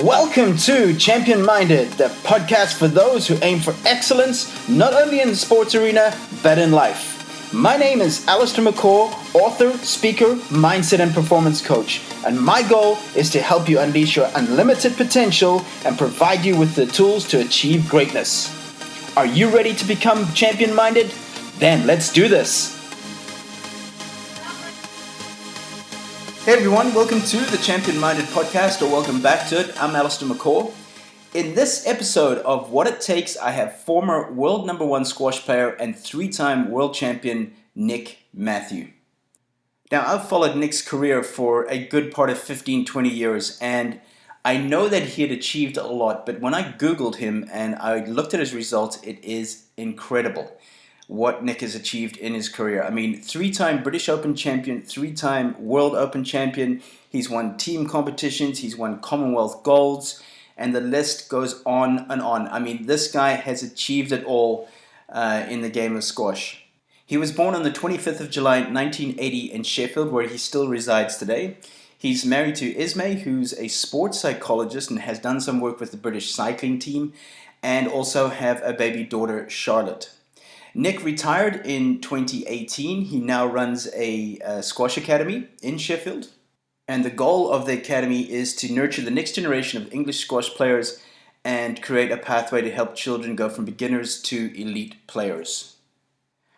Welcome to Champion Minded, the podcast for those who aim for excellence, not only in the sports arena, but in life. My name is Allistair, author, speaker, mindset and performance coach, and my goal is to help you unleash your unlimited potential and provide you with the tools to achieve greatness. Are you ready to become champion minded? Then let's do this. Hey everyone, welcome to the Champion Minded podcast, or welcome back to it. I'm Allistair. In this episode of What It Takes, I have former world number one squash player and three-time world champion Nick Matthew. Now, I've followed Nick's career for a good part of 15, 20 years, and I know that he had achieved a lot, but when I Googled him and I looked at his results, it is incredible what Nick has achieved in his career. I mean, three-time British Open champion, three-time World Open champion. He's won team competitions, he's won Commonwealth golds, and the list goes on and on. I mean, this guy has achieved it all in the game of squash. He was born on the 25th of July, 1980 in Sheffield, where he still resides today. He's married to Ismay, who's a sports psychologist and has done some work with the British cycling team, and also have a baby daughter, Charlotte. Nick retired in 2018. He now runs a squash academy in Sheffield. And the goal of the academy is to nurture the next generation of English squash players and create a pathway to help children go from beginners to elite players.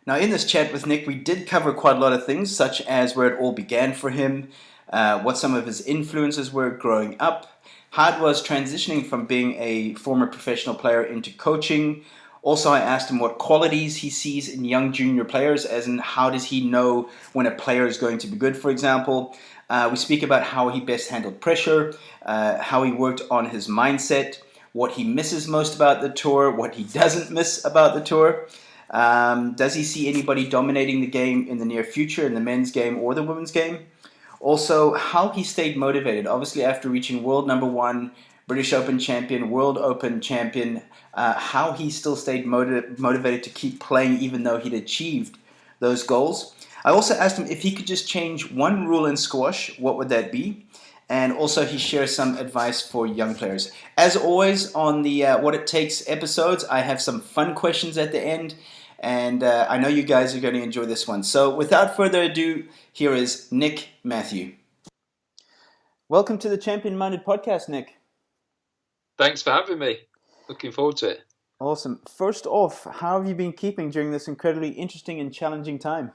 Now, in this chat with Nick, we did cover quite a lot of things, such as where it all began for him, what some of his influences were growing up, how it was transitioning from being a former professional player into coaching. Also, I asked him what qualities he sees in young junior players, as in how does he know when a player is going to be good, for example. We speak about how he best handled pressure, how he worked on his mindset, what he misses most about the tour, what he doesn't miss about the tour. Does he see anybody dominating the game in the near future, in the men's game or the women's game? Also, how he stayed motivated, obviously after reaching world number one, British Open champion, World Open champion, how he still stayed motivated to keep playing even though he'd achieved those goals. I also asked him if he could just change one rule in squash, what would that be? And also he shares some advice for young players. As always on the What It Takes episodes, I have some fun questions at the end, and I know you guys are going to enjoy this one. So without further ado, here is Nick Matthew. Welcome to the Champion Minded podcast, Nick. Thanks for having me. Looking forward to it. Awesome. First off, how have you been keeping during this incredibly interesting and challenging time?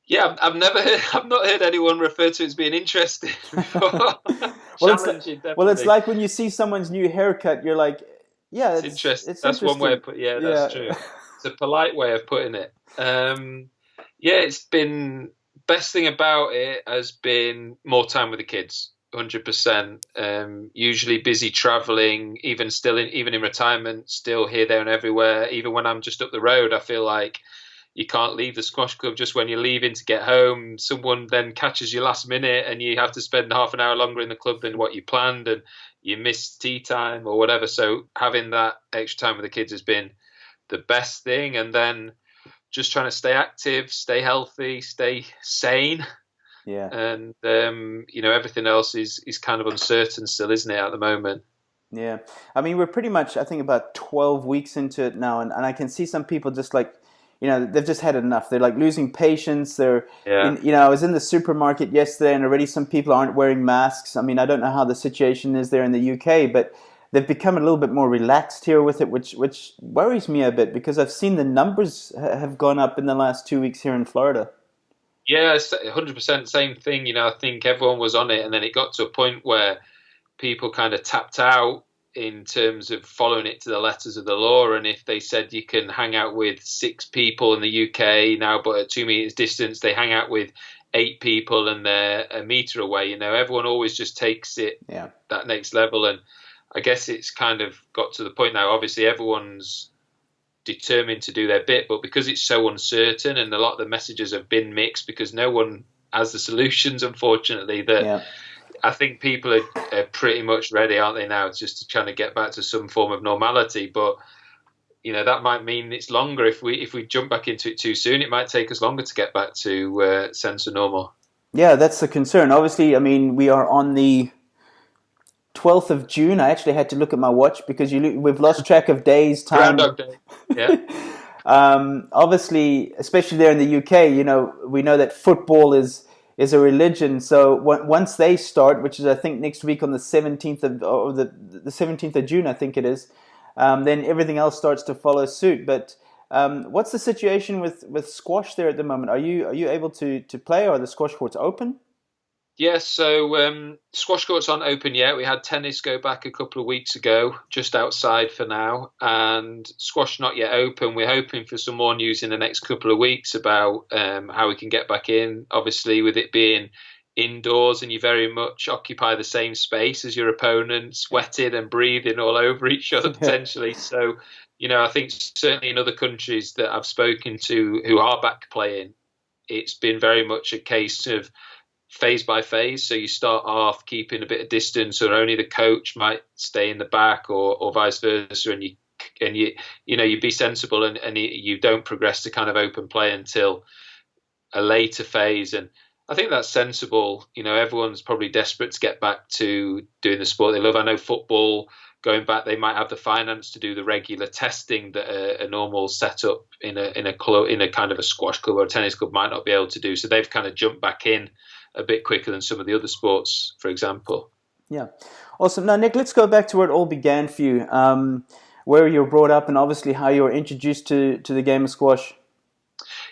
Yeah, I've not heard anyone refer to it as being interesting before. Challenging, definitely. It's like when you see someone's new haircut, you're like, yeah, it's interesting. That's one way of putting it. Yeah, that's true. It's a polite way of putting it. It's been, best thing about it has been more time with the kids. 100%. Usually busy traveling, even in retirement, still here, there, and everywhere. Even when I'm just up the road, I feel like you can't leave the squash club just when you're leaving to get home. Someone then catches you last minute, and you have to spend half an hour longer in the club than what you planned, and you miss tea time or whatever. So having that extra time with the kids has been the best thing, and then just trying to stay active, stay healthy, stay sane. Yeah, and everything else is kind of uncertain still, isn't it, at the moment? Yeah, I mean, we're pretty much, I think, about 12 weeks into it now, and I can see some people just like, they've just had enough. They're like losing patience. I was in the supermarket yesterday, and already some people aren't wearing masks. I mean, I don't know how the situation is there in the UK, but they've become a little bit more relaxed here with it, which worries me a bit, because I've seen the numbers have gone up in the last 2 weeks here in Florida. Yeah, 100% same thing. I think everyone was on it, and then it got to a point where people kind of tapped out in terms of following it to the letters of the law. And if they said you can hang out with 6 people in the UK now, but at 2 meters distance, they hang out with 8 people and they're a meter away. Everyone always just takes it that next level. And I guess it's kind of got to the point now, obviously everyone's determined to do their bit, but because it's so uncertain and a lot of the messages have been mixed because no one has the solutions, unfortunately, I think people are pretty much ready, aren't they, now, just to try to get back to some form of normality. But that might mean it's longer. If we jump back into it too soon, it might take us longer to get back to sense of normal. Yeah, that's the concern. Obviously, I mean, we are on the 12th of June. I actually had to look at my watch because we've lost track of days, time. Groundhog Day. Yeah. Obviously, especially there in the UK, we know that football is a religion. So once they start, which is I think next week on the 17th or the 17th of June, I think it is, then everything else starts to follow suit. But what's the situation with squash there at the moment? Are you able to play? Or are the squash courts open? Yeah, so squash courts aren't open yet. We had tennis go back a couple of weeks ago, just outside for now, and squash not yet open. We're hoping for some more news in the next couple of weeks about how we can get back in. Obviously, with it being indoors and you very much occupy the same space as your opponent, sweating and breathing all over each other potentially. So, I think certainly in other countries that I've spoken to who are back playing, it's been very much a case of phase by phase. So you start off keeping a bit of distance, or only the coach might stay in the back, or vice versa, and you be sensible and you don't progress to kind of open play until a later phase. And I think that's sensible. Everyone's probably desperate to get back to doing the sport they love. I know football, going back, they might have the finance to do the regular testing that a normal setup in a club, in a kind of a squash club or a tennis club, might not be able to do. So they've kind of jumped back in a bit quicker than some of the other sports, for example. Yeah, awesome. Now, Nick, let's go back to where it all began for you, where you were brought up, and obviously how you were introduced to the game of squash.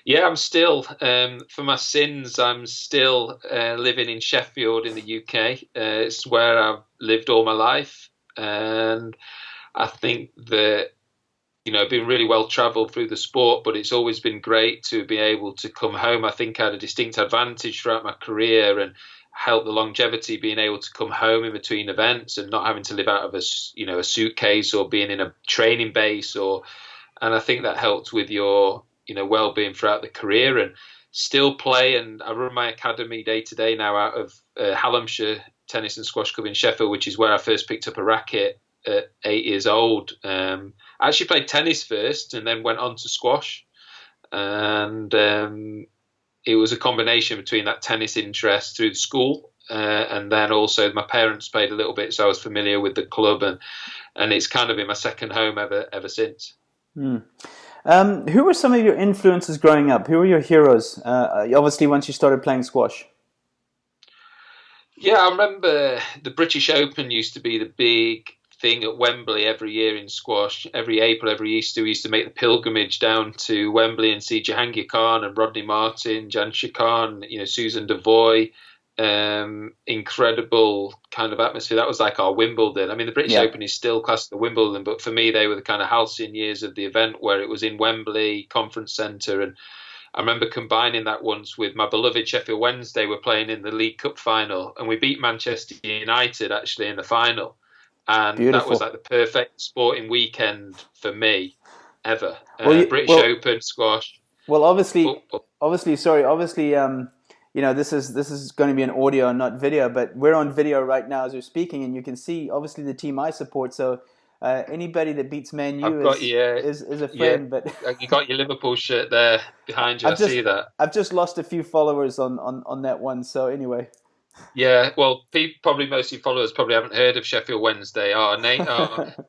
Yeah, I'm still, for my sins, I'm still living in Sheffield in the UK. It's where I've lived all my life. And I think that, I've been really well travelled through the sport, but it's always been great to be able to come home. I think I had a distinct advantage throughout my career and helped the longevity, being able to come home in between events and not having to live out of a suitcase or being in a training base, and I think that helped with your well-being throughout the career, and still play. And I run my academy day to day now out of Hallamshire Tennis and Squash Club in Sheffield, which is where I first picked up a racket at 8 years old. I actually played tennis first and then went on to squash, and it was a combination between that tennis interest through the school, and then also my parents played a little bit, so I was familiar with the club, and it's kind of been my second home ever since. Who were some of your influences growing up? Who were your heroes? Obviously, once you started playing squash. Yeah, I remember the British Open used to be the big thing at Wembley every year in squash. Every April, every Easter, we used to make the pilgrimage down to Wembley and see Jahangir Khan and Rodney Martin, Jansher Khan, Susan Devoy. Incredible kind of atmosphere. That was like our Wimbledon. I mean, the British Open is still classed the Wimbledon, but for me, they were the kind of halcyon years of the event, where it was in Wembley Conference Centre. And I remember combining that once with my beloved Sheffield Wednesday. Were playing in the League Cup final, and we beat Manchester United actually in the final. And Beautiful. That was like the perfect sporting weekend for me ever. British Open, squash. Well, obviously, this is going to be an audio and not video, but we're on video right now as we're speaking, and you can see obviously the team I support. So anybody that beats Man U is a friend. Yeah. But you got your Liverpool shirt there behind you. I see that. I've just lost a few followers on that one. So anyway. Yeah, well, probably most of your followers probably haven't heard of Sheffield Wednesday.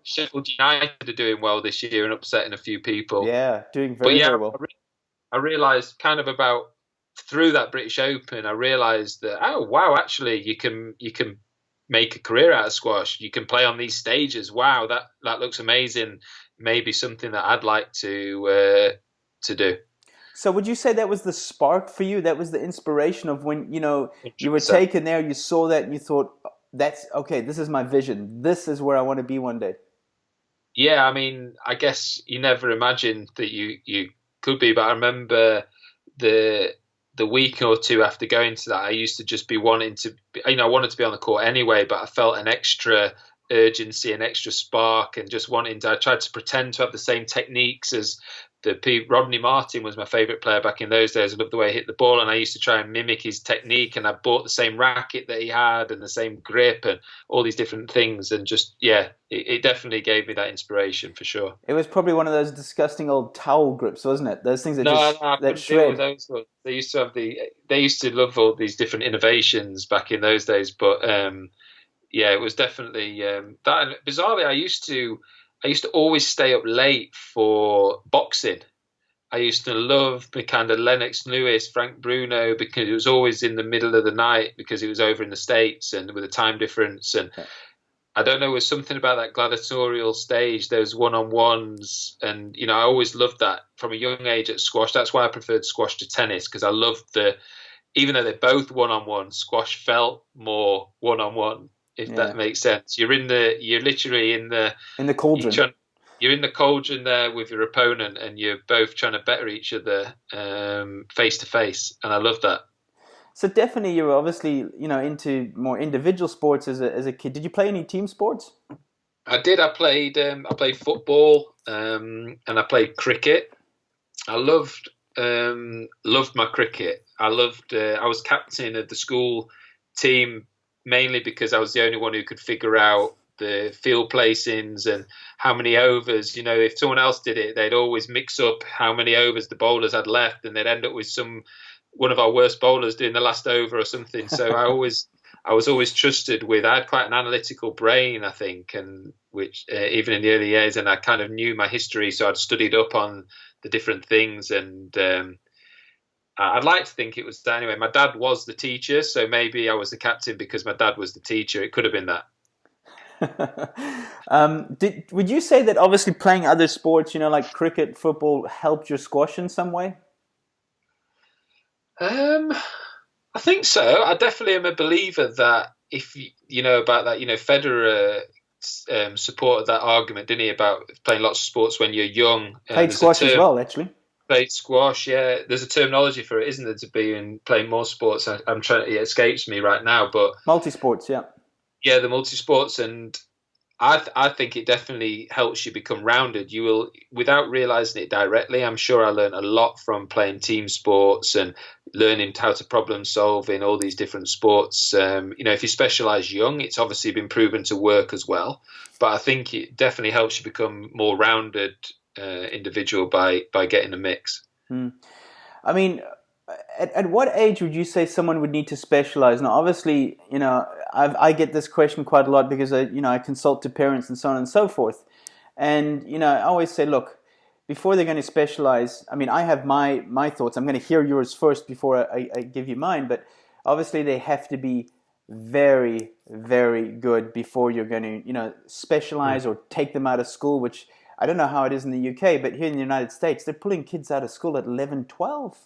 Sheffield United are doing well this year and upsetting a few people. Yeah, doing very well. I realised kind of about through that British Open, I realised that, oh wow, actually you can make a career out of squash. You can play on these stages. Wow, that looks amazing. Maybe something that I'd like to do. So would you say that was the spark for you? That was the inspiration of when, you were 100%. taken there, you saw that and you thought, that's okay, this is my vision. This is where I want to be one day. Yeah, I mean, I guess you never imagined that you could be, but I remember the week or two after going to that, I used to just be wanting to, I wanted to be on the court anyway, but I felt an extra urgency, an extra spark, and just I tried to pretend to have the same techniques as Rodney Martin was my favourite player back in those days. I loved the way he hit the ball, and I used to try and mimic his technique, and I bought the same racket that he had and the same grip and all these different things, and just, it definitely gave me that inspiration for sure. It was probably one of those disgusting old towel grips, wasn't it? Those things that that shred. Those ones. They used to love all these different innovations back in those days, but yeah, it was definitely that. And bizarrely, I used to always stay up late for boxing. I used to love the kind of Lennox Lewis, Frank Bruno, because it was always in the middle of the night because it was over in the States and with a time difference. And Yeah. I don't know, there was something about that gladiatorial stage, those one-on-ones. And, I always loved that from a young age at squash. That's why I preferred squash to tennis, because I loved even though they're both one-on-one, squash felt more one-on-one, if Yeah. that makes sense. You're literally in the, In the you're cauldron. trying, you're in the cauldron there with your opponent, and you're both trying to better each other face to face, and I love that. So definitely, you were obviously into more individual sports as a kid. Did you play any team sports? I did. I played football, and I played cricket. I loved my cricket. I was captain of the school team mainly because I was the only one who could figure out the field placings and how many overs. If someone else did it, they'd always mix up how many overs the bowlers had left, and they'd end up with one of our worst bowlers doing the last over or something. So I was always trusted with. I had quite an analytical brain, I think, and which even in the early years, and I kind of knew my history, so I'd studied up on the different things, and I'd like to think it was that anyway. My dad was the teacher, so maybe I was the captain because my dad was the teacher. It could have been that. Would you say that obviously playing other sports, like cricket, football, helped your squash in some way? Um, I think so. I definitely am a believer that if you know about that, Federer supported that argument, didn't he, about playing lots of sports when you're young? Played There's a squash as term, well, actually. played squash, yeah. There's a terminology for it, isn't there, to be in playing more sports? I'm trying. It escapes me right now, but Multi-sports, yeah. yeah, the multi sports, and I think it definitely helps you become rounded. You will, without realizing it directly. I'm sure I learned a lot from playing team sports and learning how to problem solve in all these different sports. If you specialize young, it's obviously been proven to work as well. But I think it definitely helps you become more rounded individual by getting a mix. I mean, at what age would you say someone would need to specialize? Now, obviously, I get this question quite a lot because I consult to parents and so on and so forth. And, I always say, look, before they're going to specialize, I mean, I have my thoughts. I'm going to hear yours first before I give you mine. But obviously, they have to be very, very good before you're going to, specialize or take them out of school, which I don't know how it is in the UK, but here in the United States, they're pulling kids out of school at 11, 12.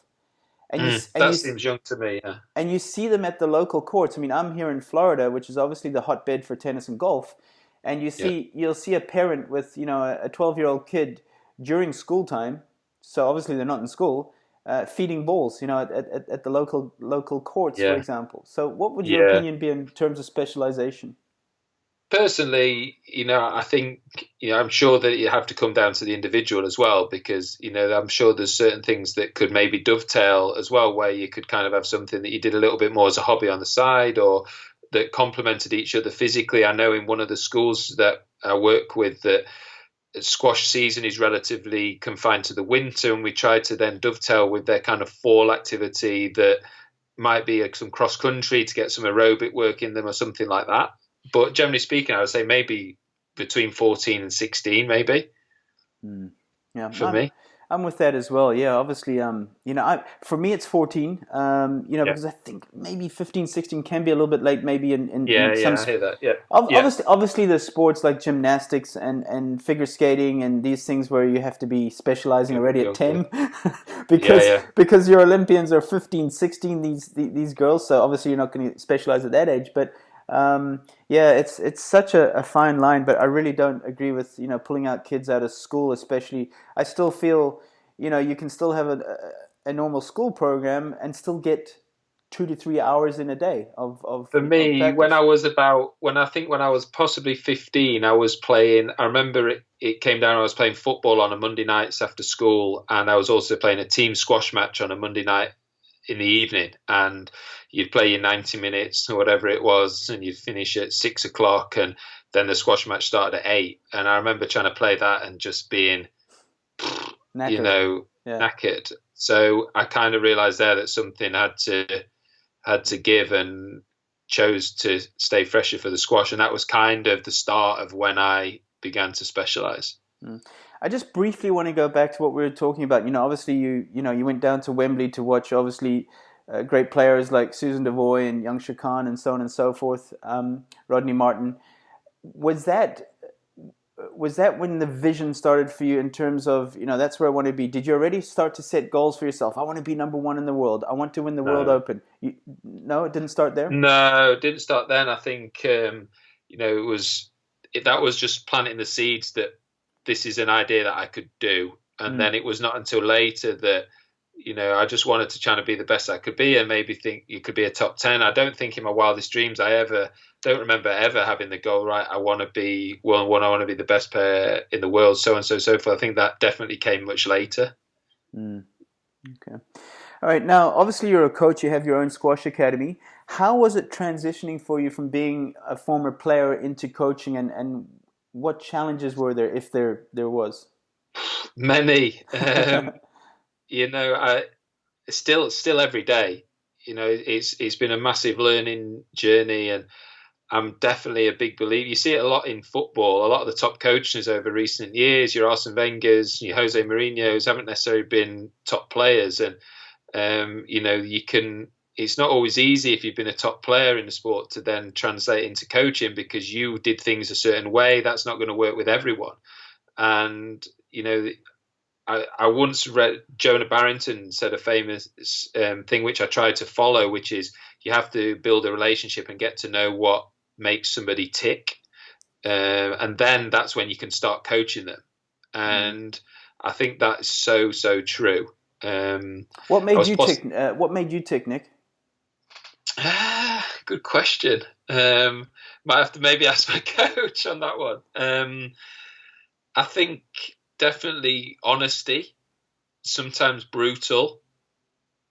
And you, and That you, seems young to me. Yeah. and you see them at the local courts. I mean, I'm here in Florida, which is obviously the hotbed for tennis and golf. And Yeah. you'll see a parent with, a 12-year-old kid during school time. So obviously they're not in school, feeding balls, at the local courts, for Yeah. example. So what would your Yeah. opinion be in terms of specialization? Personally, I think, I'm sure that you have to come down to the individual as well, because, I'm sure there's certain things that could maybe dovetail as well, where you could kind of have something that you did a little bit more as a hobby on the side, or that complemented each other physically. I know in one of the schools that I work with that squash season is relatively confined to the winter, and we try to then dovetail with their kind of fall activity that might be some cross country to get some aerobic work in them or something like that. But generally speaking, I would say maybe between 14 and 16, maybe Yeah, for me. I'm with that as well. Yeah, obviously, for me it's 14. Yeah. Because I think maybe 15, 16 can be a little bit late. Maybe Yeah, in some. yeah, I hear that. Yeah. Yeah. Obviously, there's sports like gymnastics and figure skating and these things where you have to be specializing already at Younger. 10 Yeah, because yeah. because your Olympians are 15, 16. These girls, so obviously you're not going to specialize at that age, but. Yeah, it's such a fine line, but I really don't agree with pulling out kids out of school, especially. I still feel you can still have a normal school program and still get 2 to 3 hours in a day For of me, practice. when I was possibly 15, I was playing. I remember it came down. I was playing football on a Monday nights after school, and I was also playing a team squash match on a Monday night in the evening, and you'd play your 90 minutes or whatever it was, and you'd finish at 6 o'clock, and then the squash match started at 8. And I remember trying to play that and just being, Knackered. Yeah. knackered. So I kind of realized there that something had to give, and chose to stay fresher for the squash, and that was kind of the start of when I began to specialise. I just briefly want to go back to what we were talking about. Obviously you went down to Wembley to watch obviously great players like Susan Devoy and Young Khan and so on and so forth, Rodney Martin. Was that when the vision started for you in terms of, that's where I want to be? Did you already start to set goals for yourself? I want to be number one in the world. I want to win the World Open. No, it didn't start there? No, it didn't start then. I think, that was just planting the seeds that this is an idea that I could do. And then it was not until later that, I just wanted to try to be the best I could be and maybe think you could be a top 10. I don't think in my wildest dreams don't remember ever having the goal, right, I want to be one, I want to be the best player in the world, so and so forth. I think that definitely came much later. Okay. All right. Now, obviously, you're a coach. You have your own squash academy. How was it transitioning for you from being a former player into coaching, and what challenges were there, if there was? Many. I still every day. It's been a massive learning journey, and I'm definitely a big believer. You see it a lot in football. A lot of the top coaches over recent years, your Arsene Wenger's, your Jose Mourinho's, haven't necessarily been top players, and it's not always easy if you've been a top player in the sport to then translate into coaching because you did things a certain way. That's not going to work with everyone. And, I once read Jonah Barrington said a famous thing which I tried to follow, which is you have to build a relationship and get to know what makes somebody tick. And then that's when you can start coaching them. And I think that's so true. What made you tick? What made you tick, Nick? Good question. Might have to maybe ask my coach on that one. I think definitely honesty, sometimes brutal.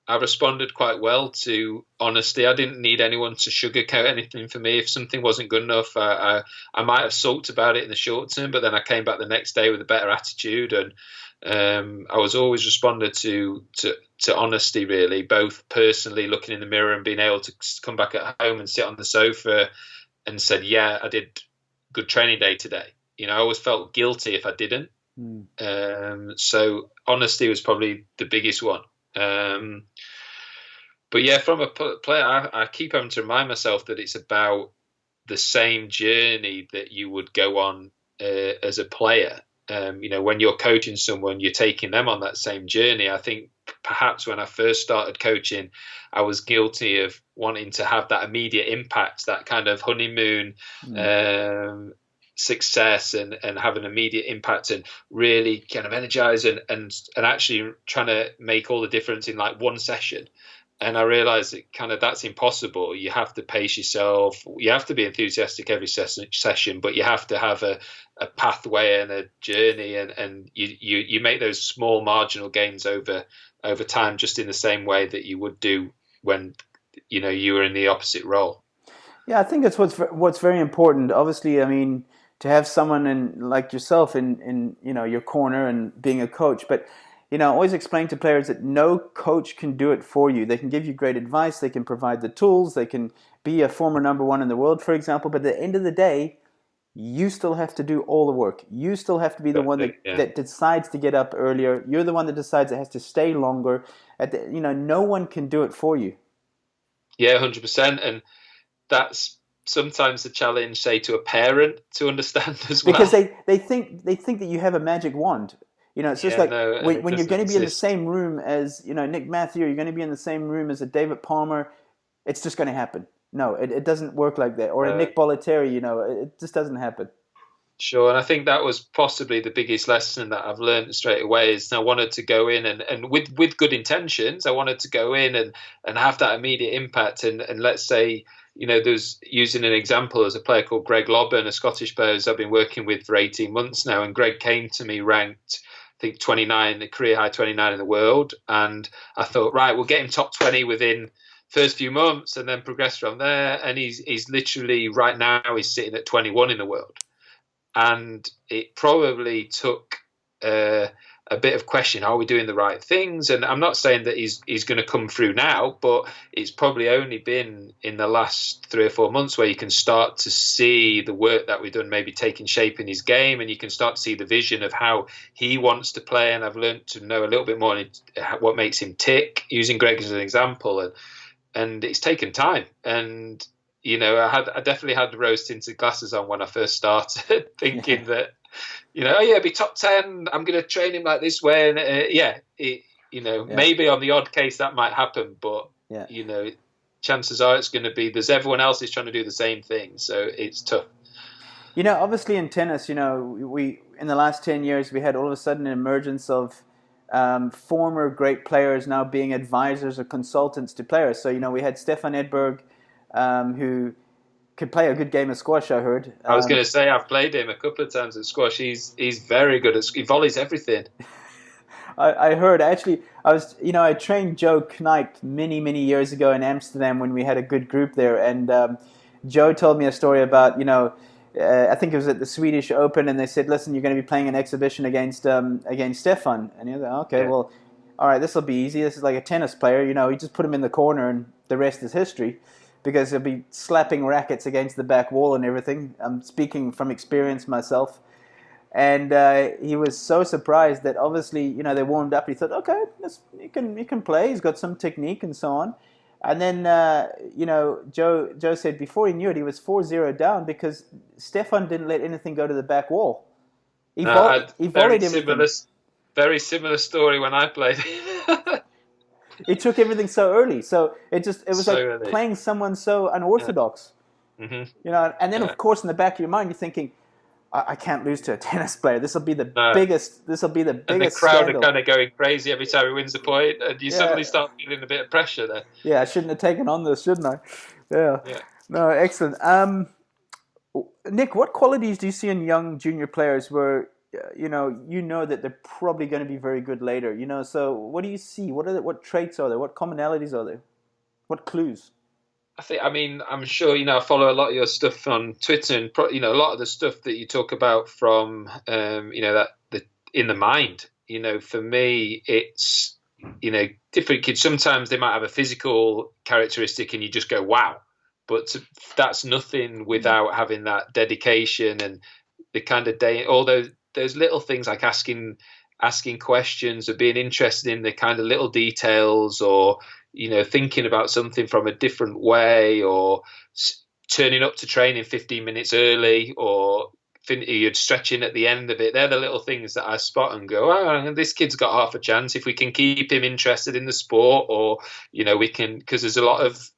I responded quite well to honesty. I didn't need anyone to sugarcoat anything for me. If something wasn't good enough, I might have sulked about it in the short term, but then I came back the next day with a better attitude, and I was always responded to honesty, really, both personally looking in the mirror and being able to come back at home and sit on the sofa and said, yeah, I did good training day today. I always felt guilty if I didn't. So honesty was probably the biggest one. But yeah, from a player, I keep having to remind myself that it's about the same journey that you would go on as a player. When you're coaching someone, you're taking them on that same journey. I think perhaps when I first started coaching, I was guilty of wanting to have that immediate impact, that kind of honeymoon success and have an immediate impact and really kind of energize and actually trying to make all the difference in like one session. And I realized that that's impossible. You have to pace yourself. You have to be enthusiastic every session, but you have to have a pathway and a journey, and you make those small marginal gains over time, just in the same way that you would do when you were in the opposite role. Yeah, I think that's what's very important. Obviously, I mean, to have someone like yourself in your corner and being a coach, but I always explain to players that no coach can do it for you. They can give you great advice, they can provide the tools, they can be a former number one in the world, for example, but at the end of the day, you still have to do all the work. You still have to be the one that decides to get up earlier. You're the one that decides it has to stay longer. No one can do it for you. Yeah, 100%. And that's sometimes the challenge, say, to a parent to understand as well. Because they think that you have a magic wand. It's just when you're going to be in the same room as Nick Matthew, you're going to be in the same room as a David Palmer, it's just going to happen. No, it doesn't work like that. Or a Nick Bollettieri, it just doesn't happen. Sure, and I think that was possibly the biggest lesson that I've learned straight away is I wanted to go in and with good intentions, I wanted to go in and have that immediate impact. And let's say, there's using an example as a player called Greg Lobban, a Scottish player I've been working with for 18 months now. And Greg came to me ranked, I think 29, the career high 29 in the world. And I thought, right, we'll get him top 20 within first few months and then progress from there. And he's literally right now he's sitting at 21 in the world. And it probably took a bit of question: are we doing the right things? And I'm not saying that he's going to come through now, but it's probably only been in the last 3 or 4 months where you can start to see the work that we've done maybe taking shape in his game, and you can start to see the vision of how he wants to play. And I've learned to know a little bit more what makes him tick, using Greg as an example, and it's taken time. And I definitely had the rose-tinted glasses on when I first started, thinking that, oh yeah, be top 10. I'm going to train him like this way, and maybe on the odd case that might happen, but chances are it's going to be. There's everyone else is trying to do the same thing, so it's tough. Obviously in tennis, we in the last 10 years we had all of a sudden an emergence of former great players now being advisors or consultants to players. So we had Stefan Edberg, who could play a good game of squash, I heard. I was going to say I've played him a couple of times at squash. He's very good he volleys everything. I heard. Actually, I trained Joe Knight many years ago in Amsterdam when we had a good group there, and Joe told me a story about I think it was at the Swedish Open, and they said, "Listen, you're going to be playing an exhibition against Stefan," and he was like, "Okay, well, all right, this will be easy. This is like a tennis player, you just put him in the corner, and the rest is history." Because he'll be slapping rackets against the back wall and everything. I'm speaking from experience myself. And he was so surprised that obviously, they warmed up. He thought, okay, he can play. He's got some technique and so on. And then, Joe said before he knew it, he was 4-0 down because Stefan didn't let anything go to the back wall. He volleyed everything. Very similar story when I played. It took everything so early, so it was so like early. Playing someone so unorthodox, And then of course in the back of your mind you're thinking, I can't lose to a tennis player. This will be the biggest. This will be the biggest. And the crowd scandal. are kind of going crazy every time he wins a point, and you suddenly start feeling a bit of pressure there. Yeah, I shouldn't have taken on this, shouldn't I? Yeah. No, excellent. Nick, what qualities do you see in young junior players where you know that they're probably going to be very good later? So what do you see? What traits are there? What commonalities are there? What clues? I'm sure, I follow a lot of your stuff on Twitter, and a lot of the stuff that you talk about from, that in the mind, for me, it's, different kids. Sometimes they might have a physical characteristic and you just go, wow, but that's nothing without having that dedication and the kind of day, all those little things like asking questions or being interested in the kind of little details, or thinking about something from a different way, or turning up to training 15 minutes early, or you're stretching at the end of it. They're the little things that I spot and go, oh, this kid's got half a chance if we can keep him interested in the sport, or we can, because there's a lot of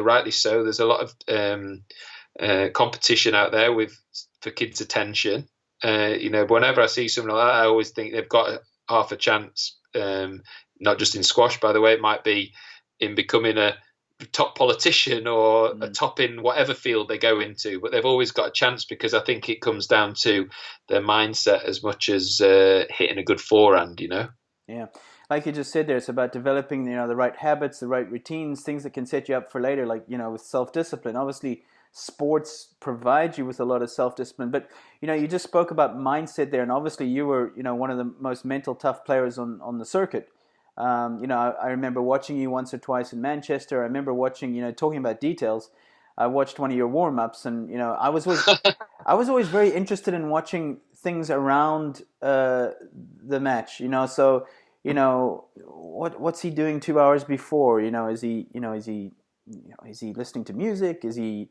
rightly so, there's a lot of competition out there for kids' attention. Whenever I see someone like that, I always think they've got half a chance. Not just in squash, by the way, it might be in becoming a top politician or a top in whatever field they go into, but they've always got a chance, because I think it comes down to their mindset as much as hitting a good forehand, Yeah. Like you just said there, it's about developing, the right habits, the right routines, things that can set you up for later, like, with self-discipline. Obviously, sports provide you with a lot of self-discipline, but you just spoke about mindset there, and obviously you were one of the most mental tough players on the circuit. I remember watching you once or twice in Manchester. I remember watching, talking about details, I watched one of your warm-ups, and I was always very interested in watching things around the match, so what's he doing 2 hours before? Is he listening to music? Is he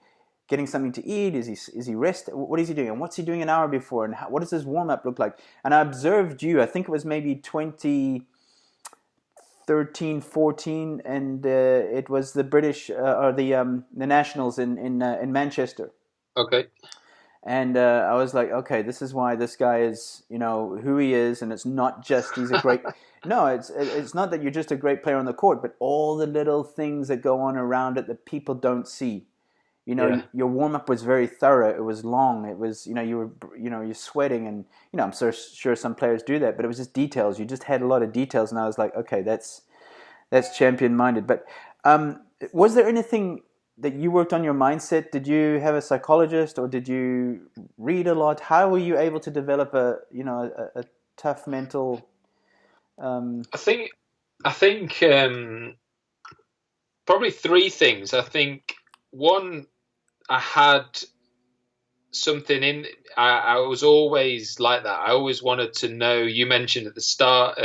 getting something to eat? Is he rest? What is he doing? And what's he doing an hour before? And what does his warm up look like? And I observed you. I think it was maybe 2013, 14, and it was the British or the Nationals in Manchester. Okay. And I was like, okay, this is why this guy is, who he is, and it's not just he's a great. No, it's not that you're just a great player on the court, but all the little things that go on around it that people don't see. Your warm up was very thorough. It was long. It was, you're sweating, and I'm so sure some players do that, but it was just details. You just had a lot of details, and I was like, okay, that's champion minded. But was there anything that you worked on your mindset? Did you have a psychologist, or did you read a lot? How were you able to develop a tough mental I think probably three things. I think one, I had something in. I was always like that. I always wanted to know. You mentioned at the start,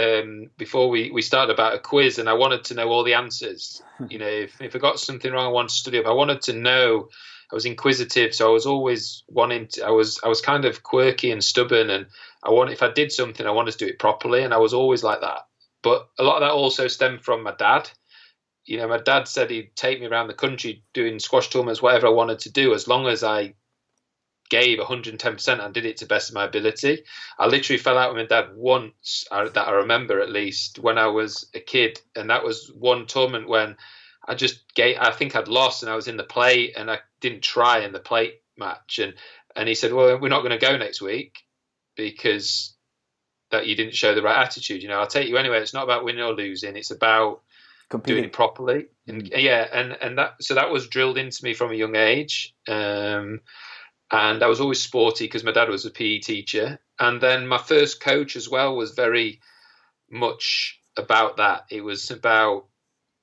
before we started, about a quiz, and I wanted to know all the answers. If I got something wrong, I wanted to study up. I wanted to know. I was inquisitive, so I was always wanting to. I was kind of quirky and stubborn, and if I did something, I wanted to do it properly, and I was always like that. But a lot of that also stemmed from my dad. My dad said he'd take me around the country doing squash tournaments, whatever I wanted to do, as long as I gave 110% and did it to the best of my ability. I literally fell out with my dad once, that I remember at least, when I was a kid. And that was one tournament when I think I'd lost and I was in the plate and I didn't try in the plate match. And he said, well, we're not going to go next week because that you didn't show the right attitude. I'll take you anyway. It's not about winning or losing. It's about competing, doing it properly. And that was drilled into me from a young age. And I was always sporty because my dad was a PE teacher. And then my first coach as well was very much about that. It was about,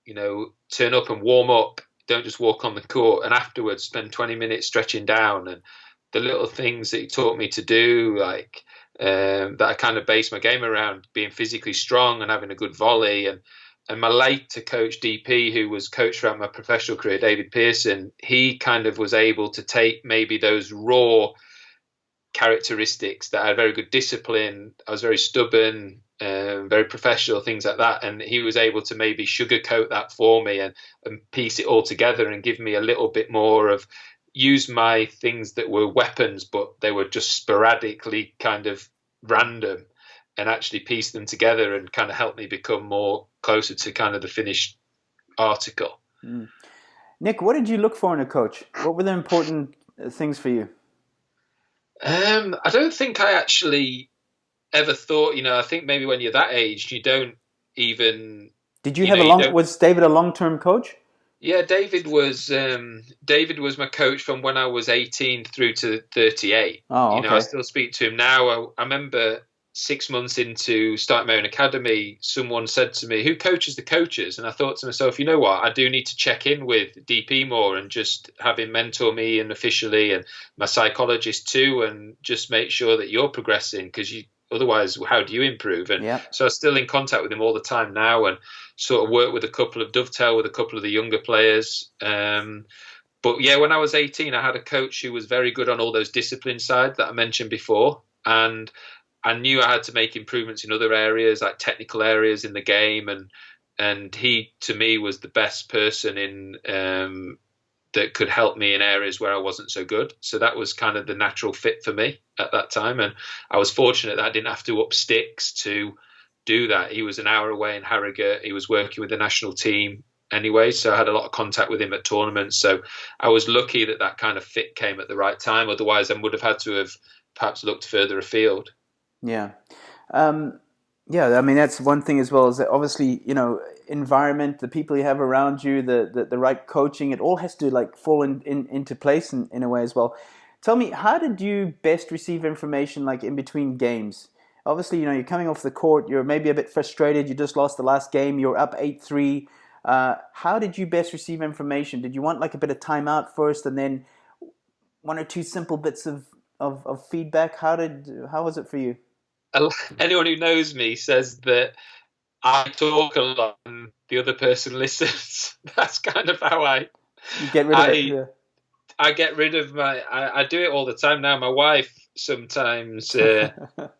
turn up and warm up. Don't just walk on the court. And afterwards, spend 20 minutes stretching down. And the little things that he taught me to do, like that I kind of based my game around, being physically strong and having a good volley. And my later coach, DP, who was coach throughout my professional career, David Pearson, he kind of was able to take maybe those raw characteristics that I had very good discipline. I was very stubborn, very professional, things like that. And he was able to maybe sugarcoat that for me and piece it all together and give me a little bit more of, use my things that were weapons, but they were just sporadically kind of random, and actually piece them together and kind of help me become more closer to kind of the finished article. Nick, what did you look for in a coach? What were the important things for you? I don't think I actually ever thought, I think maybe when you're that age, you don't even... Did you have was David a long-term coach? Yeah, David was my coach from when I was 18 through to 38. Oh, okay. I still speak to him now. I remember 6 months into starting my own academy, someone said to me, who coaches the coaches? And I thought to myself, you know what, I do need to check in with DP more and just have him mentor me unofficially, and my psychologist too, and just make sure that you're progressing, because otherwise, how do you improve? And so I'm still in contact with him all the time now, and sort of work with dovetail with a couple of the younger players. But yeah, when I was 18, I had a coach who was very good on all those discipline sides that I mentioned before. And I knew I had to make improvements in other areas, like technical areas in the game. And he, to me, was the best person that could help me in areas where I wasn't so good. So that was kind of the natural fit for me at that time. And I was fortunate that I didn't have to up sticks to do that. He was an hour away in Harrogate. He was working with the national team anyway, so I had a lot of contact with him at tournaments. So I was lucky that kind of fit came at the right time. Otherwise, I would have had to have perhaps looked further afield. Yeah. Yeah, I mean, that's one thing as well, is that obviously, environment, the people you have around you, the right coaching, it all has to fall into place in a way as well. Tell me, how did you best receive information in between games? Obviously, you're coming off the court, you're maybe a bit frustrated, you just lost the last game, you're up 8-3. How did you best receive information? Did you want a bit of time out first and then one or two simple bits of feedback? How was it for you? Anyone who knows me says that I talk a lot and the other person listens. That's kind of how you get rid of it. Yeah. I get rid of I do it all the time now. My wife sometimes,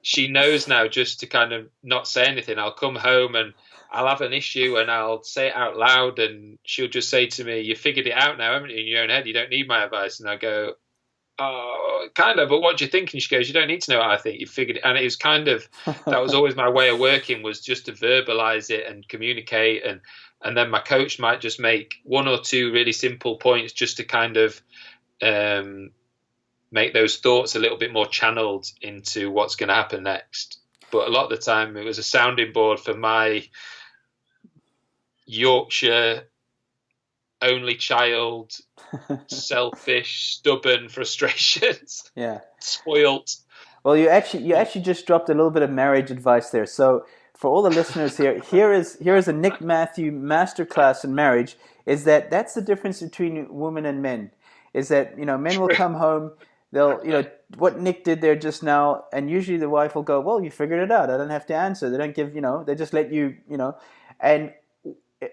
she knows now just to kind of not say anything. I'll come home and I'll have an issue and I'll say it out loud, and she'll just say to me, you figured it out now, haven't you, in your own head? You don't need my advice. And I go, oh, kind of, but what do you think? And she goes, you don't need to know what I think, you figured it. And it was kind of, that was always my way of working, was just to verbalize it and communicate. And then my coach might just make one or two really simple points just to kind of make those thoughts a little bit more channeled into what's going to happen next. But a lot of the time it was a sounding board for my Yorkshire only child, selfish, stubborn frustrations. Yeah. Spoilt. Well, you actually just dropped a little bit of marriage advice there. So for all the listeners here is a Nick Matthew masterclass in marriage. Is that's the difference between women and men? Is that men will come home, they'll what Nick did there just now, and usually the wife will go, well, you figured it out. I don't have to answer. They don't give they just let and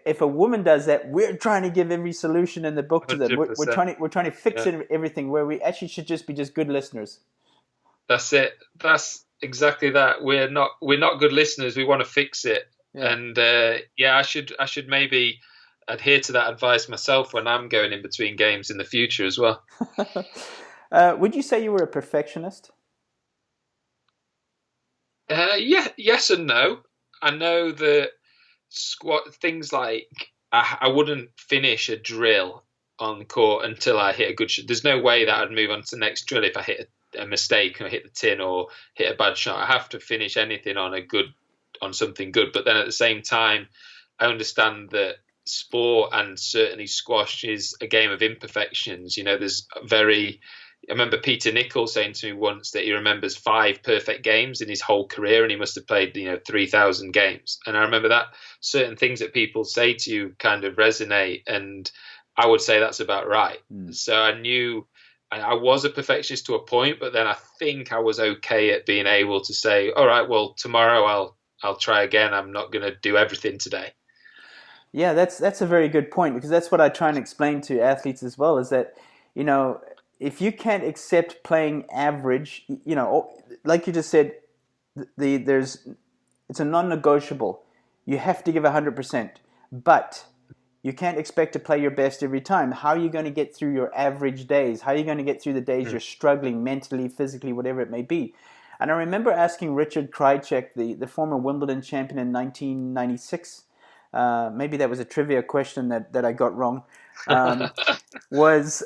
if a woman does that, we're trying to give every solution in the book to them. We're trying to fix everything, where we actually should just be good listeners. That's it. That's exactly that. We're not good listeners. We want to fix it. Yeah. And I should maybe adhere to that advice myself when I'm going in between games in the future as well. Would you say you were a perfectionist? Yes and no. I know that things like I wouldn't finish a drill on the court until I hit a good shot. There's no way that I'd move on to the next drill if I hit a mistake or hit the tin or hit a bad shot. I have to finish anything on something good. But then at the same time, I understand that sport, and certainly squash, is a game of imperfections. I remember Peter Nichols saying to me once that he remembers 5 perfect games in his whole career, and he must have played 3,000 games. And I remember that certain things that people say to you kind of resonate, and I would say that's about right. So I knew I was a perfectionist to a point, but then I think I was okay at being able to say, all right, well, tomorrow I'll try again. I'm not going to do everything today. Yeah, that's a very good point, because that's what I try and explain to athletes as well, is that, if you can't accept playing average, like you just said, it's a non-negotiable. You have to give 100%, but you can't expect to play your best every time. How are you going to get through your average days? How are you going to get through the days you're struggling mentally, physically, whatever it may be? And I remember asking Richard Krajicek, the former Wimbledon champion in 1996, maybe that was a trivia question that I got wrong, was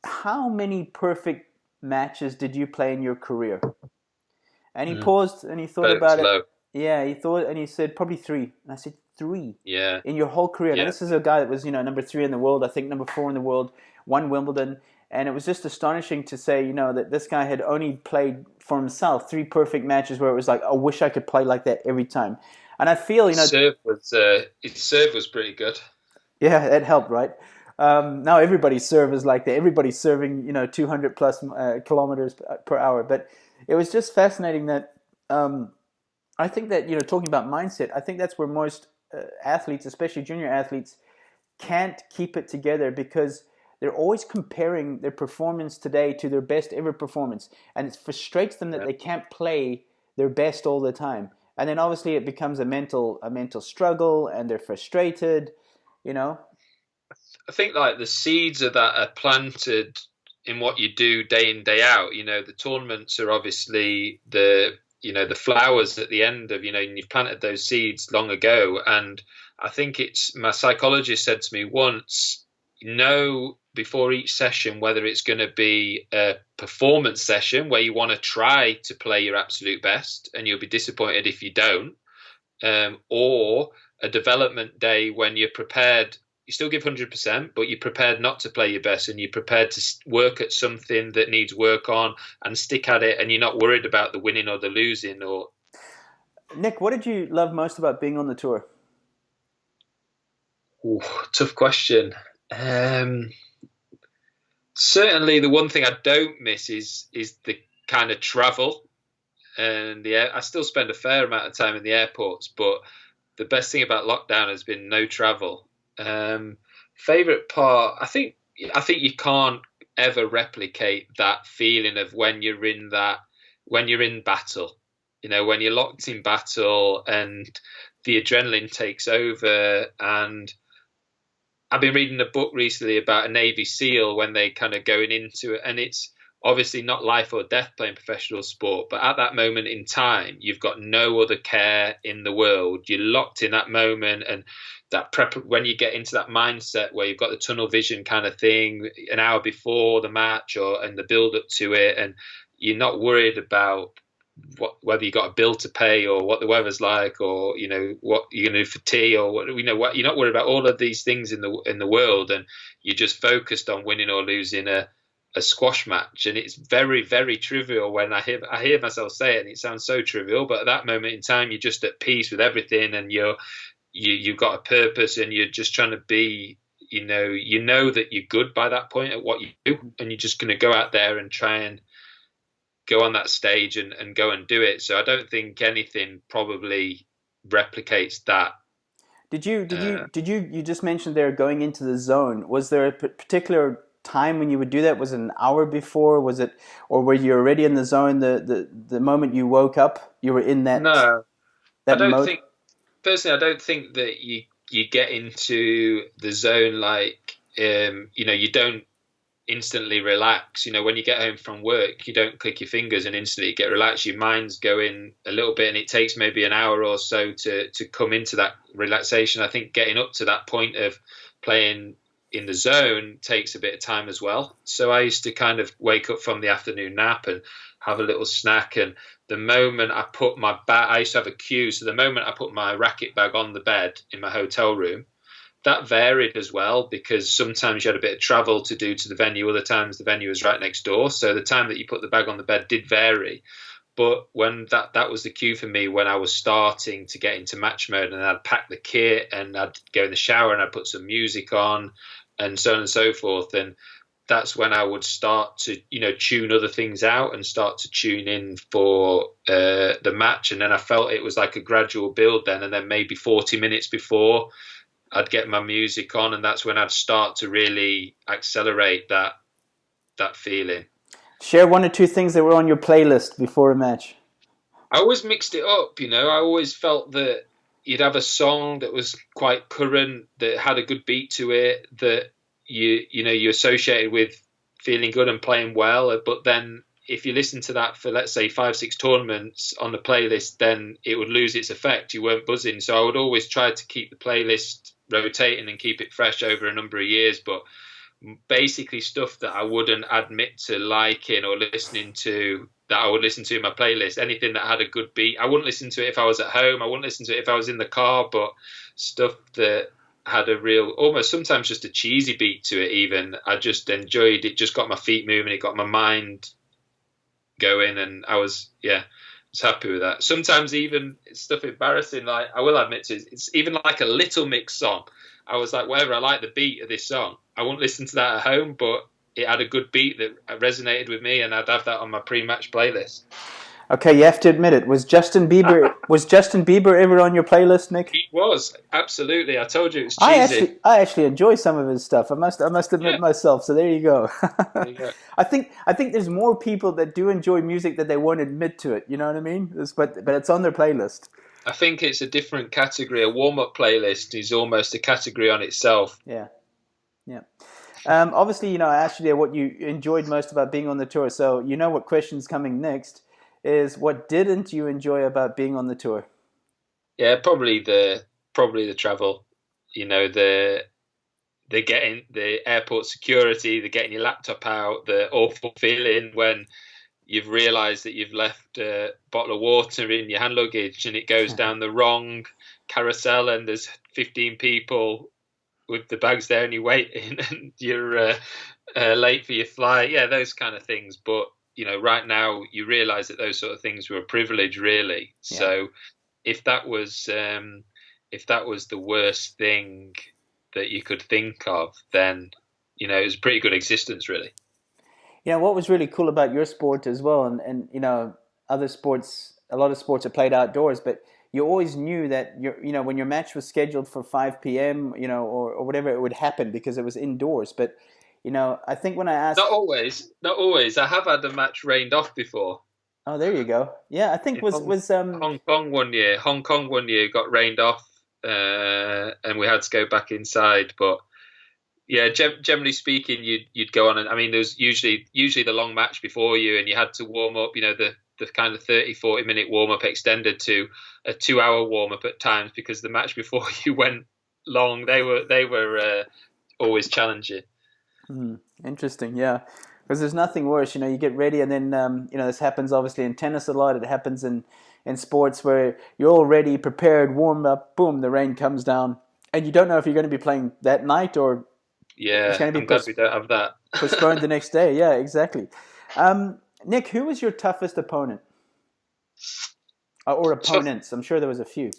how many perfect matches did you play in your career? And he paused and he thought about it. Yeah, he thought, and he said probably 3. And I said, 3? Yeah. In your whole career. Yeah. Now, this is a guy that was, number 3 in the world, I think number 4 in the world, won Wimbledon. And it was just astonishing to say, that this guy had only played for himself 3 perfect matches where it was like, I wish I could play like that every time. And I feel, his serve was pretty good. Yeah, that helped, right? Now everybody's serve is like that. Everybody's serving, 200 plus kilometers per hour. But it was just fascinating that I think that, talking about mindset, I think that's where most athletes, especially junior athletes, can't keep it together, because they're always comparing their performance today to their best ever performance. And it frustrates them that they can't play their best all the time. And then obviously it becomes a mental struggle, and they're frustrated, I think like the seeds of that are planted in what you do day in, day out. The tournaments are obviously the flowers at the end of, and you've planted those seeds long ago. And I think my psychologist said to me once, before each session, whether it's going to be a performance session where you want to try to play your absolute best and you'll be disappointed if you don't, or a development day when you're prepared. You still give 100%, but you're prepared not to play your best, and you're prepared to work at something that needs work on and stick at it, and you're not worried about the winning or the losing. Or Nick, what did you love most about being on the tour? Ooh, tough question. Certainly the one thing I don't miss is the kind of travel. And I still spend a fair amount of time in the airports, but the best thing about lockdown has been no travel. Favorite part, I think you can't ever replicate that feeling of when you're in battle, when you're locked in battle and the adrenaline takes over. And I've been reading a book recently about a Navy SEAL when they kind of going into it, and it's obviously not life or death playing professional sport, but at that moment in time, you've got no other care in the world. You're locked in that moment, and that when you get into that mindset where you've got the tunnel vision kind of thing an hour before the match and the build up to it, and you're not worried about whether you got a bill to pay or what the weather's like, or what you're going to do for tea, or what you're not worried about all of these things in the world, and you're just focused on winning or losing a a squash match, and it's very, very trivial when I hear myself say it, and it sounds so trivial, but at that moment in time, you're just at peace with everything, and you've got a purpose, and you're just trying to be, you know that you're good by that point at what you do, and you're just going to go out there and try and go on that stage and go and do it. So I don't think anything probably replicates that. You just mentioned there going into the zone. Was there a particular time when you would do that? Was it an hour before? Was it, or were you already in the zone the moment you woke up? You were in No, I that don't mode. think personally. I don't think that you get into the zone like you don't instantly relax. When you get home from work, you don't click your fingers and instantly get relaxed. Your mind's going a little bit, and it takes maybe an hour or so to come into that relaxation. I think getting up to that point of playing in the zone takes a bit of time as well. So I used to kind of wake up from the afternoon nap and have a little snack, and the moment I put my bag, I used to have a queue. So the moment I put my racket bag on the bed in my hotel room, that varied as well, because sometimes you had a bit of travel to do to the venue, other times the venue was right next door. So the time that you put the bag on the bed did vary. But when that was the cue for me when I was starting to get into match mode, and I'd pack the kit and I'd go in the shower and I'd put some music on and so on and so forth. And that's when I would start to, tune other things out and start to tune in for the match. And then I felt it was like a gradual build then. And then maybe 40 minutes before, I'd get my music on, and that's when I'd start to really accelerate that feeling. Share one or two things that were on your playlist before a match. I always mixed it up, I always felt that you'd have a song that was quite current, that had a good beat to it, that you associated with feeling good and playing well. But then if you listen to that for, let's say, 5-6 tournaments on the playlist, then it would lose its effect. You weren't buzzing. So I would always try to keep the playlist rotating and keep it fresh over a number of years. But basically stuff that I wouldn't admit to liking or listening to, that I would listen to in my playlist. Anything that had a good beat. I wouldn't listen to it if I was at home. I wouldn't listen to it if I was in the car. But stuff that had a real, almost sometimes just a cheesy beat to it even, I just enjoyed it. Just got my feet moving. It got my mind going, and I was happy with that. Sometimes even stuff embarrassing, like I will admit to, it's even like a Little Mix song. I was like, whatever, I like the beat of this song. I won't listen to that at home, but it had a good beat that resonated with me, and I'd have that on my pre-match playlist. Okay, you have to admit it. Was Justin Bieber ever on your playlist, Nick? He was, absolutely. I told you it was cheesy. I actually enjoy some of his stuff. I must admit myself. So there you go. There you go. I think there's more people that do enjoy music that they won't admit to it. You know what I mean? But it's on their playlist. I think it's a different category. A warm-up playlist is almost a category on itself. Yeah. Obviously, I asked you what you enjoyed most about being on the tour. So what question's coming next is, what didn't you enjoy about being on the tour? Yeah, probably the travel. The getting the airport security, the getting your laptop out, the awful feeling when you've realised that you've left a bottle of water in your hand luggage and it goes down the wrong carousel and there's 15 people with the bags there and you're waiting and you're late for your flight. Yeah, those kind of things. But right now you realise that those sort of things were a privilege, really. Yeah. So if that was the worst thing that you could think of, then it was a pretty good existence, really. What was really cool about your sport as well, and other sports, a lot of sports are played outdoors, but you always knew that when your match was scheduled for 5 p.m., or whatever, it would happen because it was indoors. But I think when I asked, not always. I have had a match rained off before. Oh, there you go. Yeah, I think Hong Kong one year. Hong Kong one year got rained off, and we had to go back inside. But yeah, generally speaking, you'd go on, and I mean, there was usually the long match before you, and you had to warm up. The kind of 30-40 minute warm up extended to a 2-hour warm up at times because the match before you went long. They were always challenging. Interesting, yeah. Because there's nothing worse, you get ready and then, this happens obviously in tennis a lot. It happens in sports where you're all ready, prepared, warmed up, boom, the rain comes down. And you don't know if you're going to be playing that night or It's Yeah, going to be I'm glad we don't have that. postponed the next day. Yeah, exactly. Nick, who was your toughest opponent or Tough, opponents? I'm sure there was a few.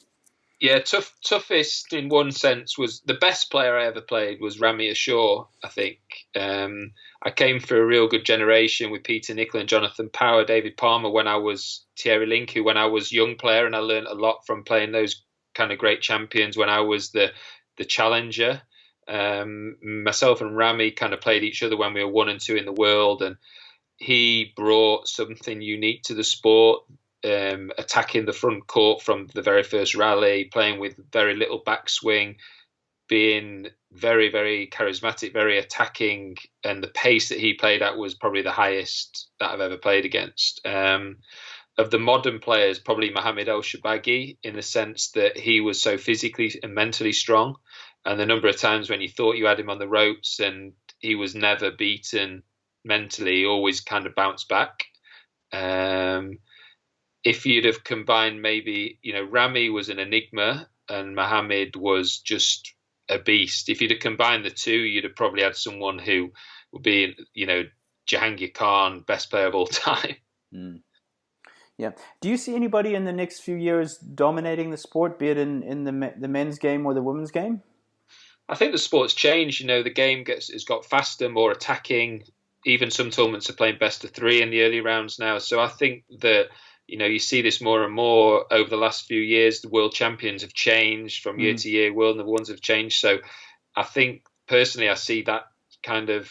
yeah, toughest in one sense was the best player I ever played was Rami Ashour. I think I came through a real good generation with Peter Nicol and Jonathan Power, David Palmer when I was Thierry Linku when I was young player, and I learned a lot from playing those kind of great champions when I was the challenger. Myself and Rami kind of played each other when we were 1 and 2 in the world, and he brought something unique to the sport, attacking the front court from the very first rally, playing with very little backswing, being very, very charismatic, very attacking, and the pace that he played at was probably the highest that I've ever played against. Of the modern players, probably Mohamed El Shabagi, in the sense that he was so physically and mentally strong. And the number of times when you thought you had him on the ropes and he was never beaten mentally, he always kind of bounced back. If you'd have combined maybe, Rami was an enigma and Mohamed was just a beast. If you'd have combined the two, you'd have probably had someone who would be, Jahangir Khan, best player of all time. Mm. Yeah. Do you see anybody in the next few years dominating the sport, be it in the men's game or the women's game? I think the sport's changed. The game has got faster, more attacking. Even some tournaments are playing best of 3 in the early rounds now. So I think that you see this more and more over the last few years. The world champions have changed from year to year. World number ones have changed. So I think personally, I see that kind of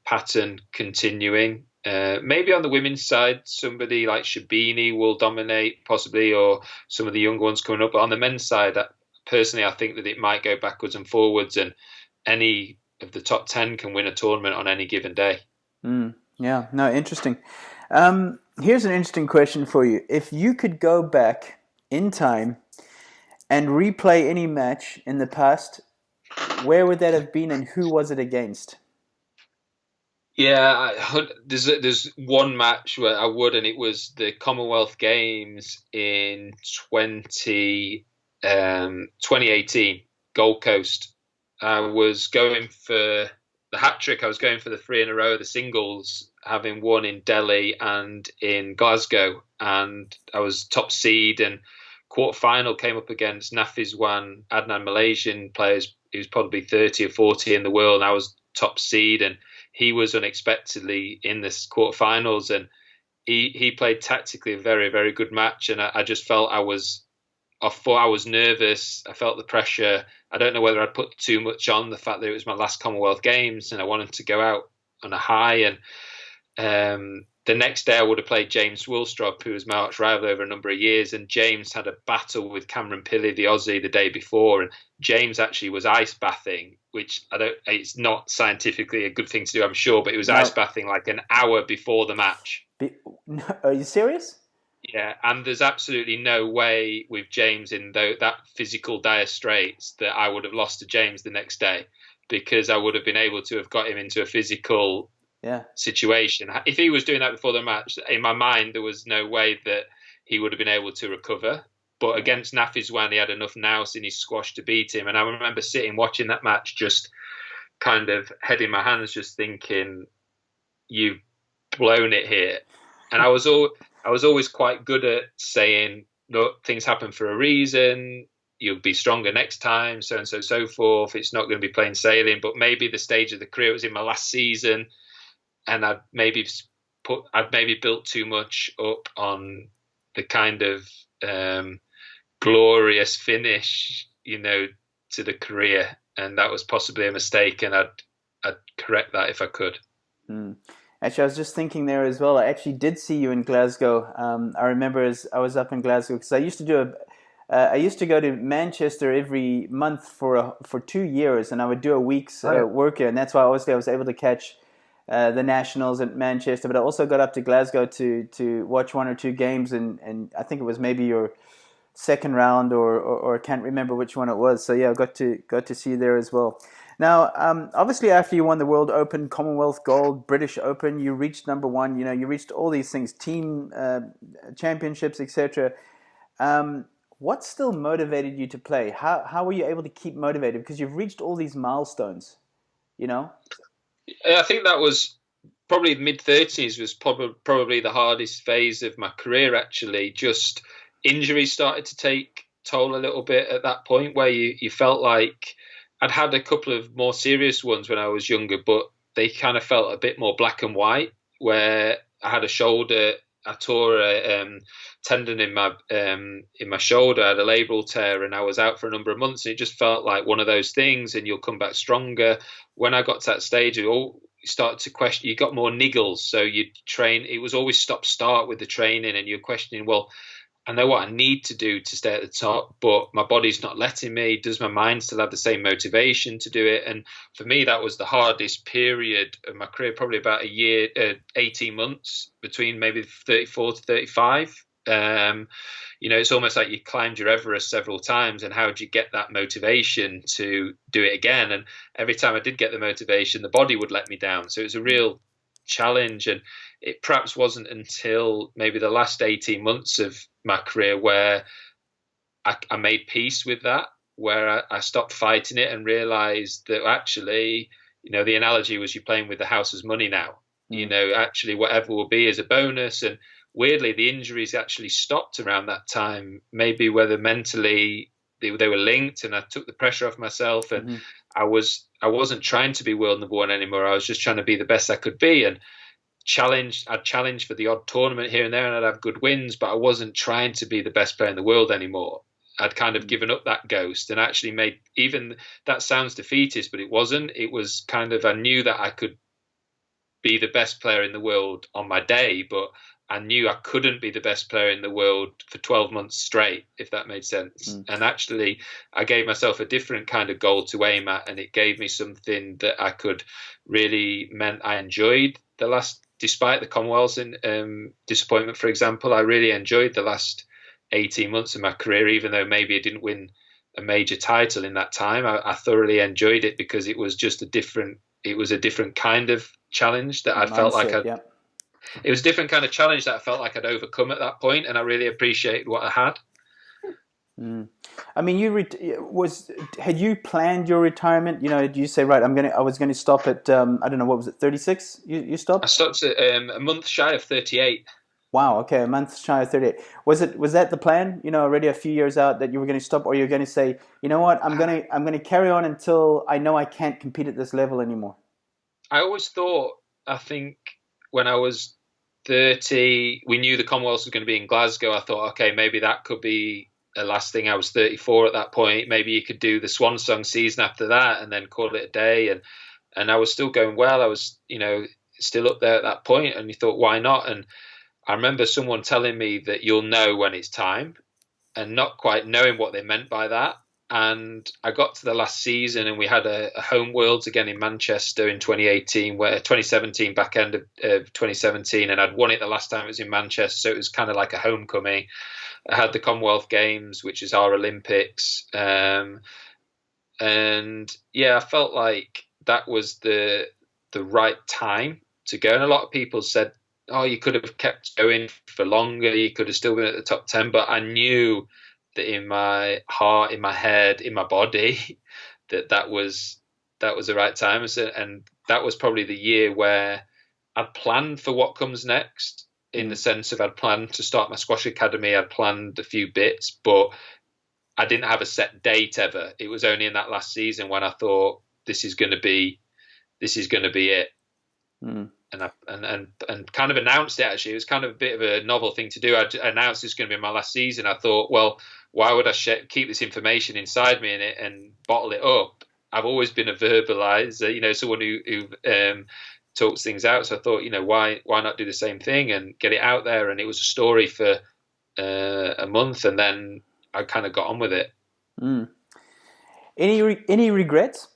pattern continuing. Maybe on the women's side, somebody like Shabini will dominate possibly, or some of the young ones coming up. But on the men's side, personally, I think that it might go backwards and forwards, and any of the top 10 can win a tournament on any given day. Yeah, no, interesting. Here's an interesting question for you. If you could go back in time and replay any match in the past, where would that have been and who was it against? Yeah, there's one match where I would, and it was the Commonwealth Games in 2018, Gold Coast. I was going for the hat trick. I was going for the 3 in a row, the singles, having won in Delhi and in Glasgow. And I was top seed, and quarter final came up against Nafizwan, Adnan Malaysian players. He was probably 30 or 40 in the world, and I was top seed. And he was unexpectedly in this quarterfinals, and he played tactically a very, very good match. And I just felt I was nervous. I felt the pressure. I don't know whether I'd put too much on the fact that it was my last Commonwealth Games and I wanted to go out on a high. And the next day I would have played James Willstrop, who was my arch rival over a number of years. And James had a battle with Cameron Pilley, the Aussie, the day before. And James actually was ice bathing, which it's not scientifically a good thing to do, I'm sure, but he was ice bathing like an hour before the match. Are you serious? Yeah, and there's absolutely no way with James in that physical dire straits that I would have lost to James the next day, because I would have been able to have got him into a physical situation. If he was doing that before the match, in my mind, there was no way that he would have been able to recover. But against Nafizwan, he had enough nous in his squash to beat him. And I remember sitting watching that match, just kind of head in my hands, just thinking, you've blown it here. And I was always quite good at saying, look, things happen for a reason. You'll be stronger next time, so and so, so forth. It's not going to be plain sailing. But maybe the stage of the career was in my last season, and I'd maybe built too much up on the kind of glorious finish, to the career, and that was possibly a mistake. And I'd correct that if I could. Actually, I was just thinking there as well. I actually did see you in Glasgow. I remember as I was up in Glasgow, because I used to go to Manchester every month for 2 years, and I would do a week's work here, and that's why obviously I was able to catch the Nationals at Manchester. But I also got up to Glasgow to watch 1 or 2 games, and I think it was maybe your second round or I can't remember which one it was. So yeah, I got to see you there as well. Now, obviously, after you won the World Open, Commonwealth Gold, British Open, you reached number 1. You reached all these things, team championships, etc. What still motivated you to play? How were you able to keep motivated? Because you've reached all these milestones. You know. I think that was probably mid 30s was probably the hardest phase of my career. Actually, just injuries started to take toll a little bit at that point, where you felt like I'd had a couple of more serious ones when I was younger, but they kind of felt a bit more black and white. Where I had a shoulder, I tore a tendon in my shoulder, I had a labral tear, and I was out for a number of months. And it just felt like one of those things, and you'll come back stronger. When I got to that stage, you started to question. You got more niggles, so you train. It was always stop start with the training, and you're questioning, well, I know what I need to do to stay at the top, but my body's not letting me. Does my mind still have the same motivation to do it? And for me, that was the hardest period of my career, probably about a year, 18 months between maybe 34 to 35. It's almost like you climbed your Everest several times, and how do you get that motivation to do it again? And every time I did get the motivation, the body would let me down. So it was a real challenge. And it perhaps wasn't until maybe the last 18 months of my career where I made peace with that, where I stopped fighting it and realized that actually, the analogy was you're playing with the house's money now. Actually whatever will be is a bonus. And weirdly, the injuries actually stopped around that time, maybe whether mentally they were linked, and I took the pressure off myself. And I wasn't trying to be world number one anymore. I was just trying to be the best I could be. And I'd challenge for the odd tournament here and there, and I'd have good wins, but I wasn't trying to be the best player in the world anymore. I'd kind of given up that ghost, and actually made, even that sounds defeatist, but it wasn't. It was kind of, I knew that I could be the best player in the world on my day, but I knew I couldn't be the best player in the world for 12 months straight, if that made sense. And actually, I gave myself a different kind of goal to aim at, and it gave me something that I could really meant I enjoyed the last, despite the Commonwealths and disappointment, for example. I really enjoyed the last 18 months of my career, even though maybe I didn't win a major title in that time. I thoroughly enjoyed it because it was just a different kind of challenge that I felt like it was a different kind of challenge that I felt like I'd overcome at that point, and I really appreciated what I had. I mean, had you planned your retirement? Did you say, right, I was gonna stop at I don't know, what was it, 36? You stopped? I stopped at a month shy of 38. Wow. Okay, a month shy of 38. Was that the plan? Already a few years out that you were going to stop, or you're going to say, you know what, I'm gonna carry on until I know I can't compete at this level anymore? I always thought, I think when I was 30, we knew the Commonwealth was going to be in Glasgow. I thought, okay, maybe that could be the last thing. I was 34 at that point. Maybe you could do the Swan Song season after that and then call it a day. And I was still going well. I was, still up there at that point. And you thought, why not? And I remember someone telling me that you'll know when it's time, and not quite knowing what they meant by that. And I got to the last season, and we had a home worlds again in Manchester in 2018, 2017, back end of 2017, and I'd won it the last time it was in Manchester, so it was kind of like a homecoming. I had the Commonwealth Games, which is our Olympics, and yeah, I felt like that was the right time to go. And a lot of people said, oh, you could have kept going for longer, you could have still been at the top 10, but I knew that in my heart, in my head, in my body, that was the right time. And that was probably the year where I'd planned for what comes next, in the sense of I'd planned to start my squash academy, I'd planned a few bits, but I didn't have a set date ever. It was only in that last season when I thought, this is going to be it. And kind of announced it. Actually, it was kind of a bit of a novel thing to do. I announced it's going to be my last season. I thought, well, why would I keep this information inside me and bottle it up? I've always been a verbalizer, someone who talks things out. So I thought, why not do the same thing and get it out there? And it was a story for a month, and then I kind of got on with it. Any regrets?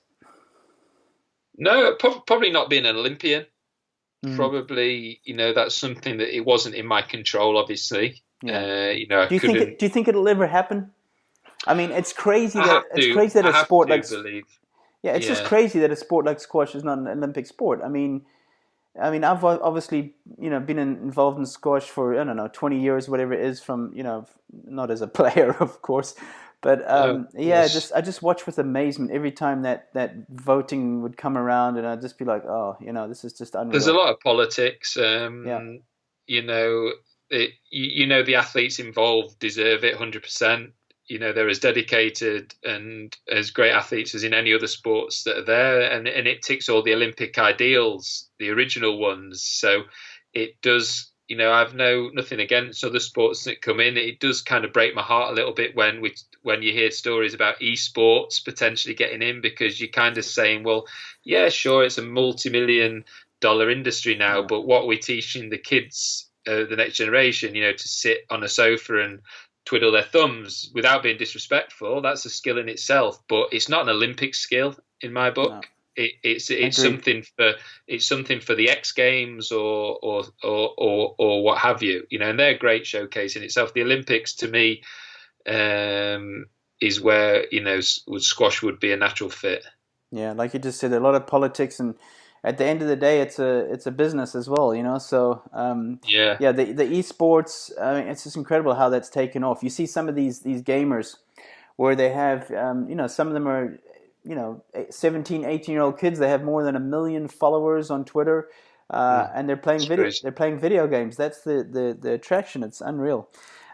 No, probably not being an Olympian. Probably, that's something that it wasn't in my control, obviously. Yeah. Do you think it'll ever happen? I mean, it's crazy that a sport like it's just crazy that a sport like squash is not an Olympic sport. I mean, I've obviously been involved in squash for, I don't know, 20 years, whatever it is, from not as a player, of course, But Yes. I just watch with amazement every time that voting would come around, and I'd just be like, oh, this is just There's a unreal. lot of politics. Yeah, You know, the athletes involved deserve it 100%. They're as dedicated and as great athletes as in any other sports that are there, and it ticks all the Olympic ideals, the original ones. So it does. I've nothing against other sports that come in. It does kind of break my heart a little bit when you hear stories about esports potentially getting in, because you're kind of saying, well, yeah, sure, it's a multi-million-dollar industry now, yeah, but what are we teaching the kids, the next generation, to sit on a sofa and twiddle their thumbs without being disrespectful? That's a skill in itself, but it's not an Olympic skill in my no, book. It's agreed. something for the X Games or what have you. And they're a great showcase in itself. The Olympics, to me, is where squash would be a natural fit. Yeah, like you just said, a lot of politics, and at the end of the day, it's a business as well, So Yeah, yeah, the esports, it's just incredible how that's taken off. You see some of these gamers where they have, some of them are, 17, 18-year-old kids. They have more than 1 million followers on Twitter, and it's crazy. they're playing video games. That's the attraction. It's unreal.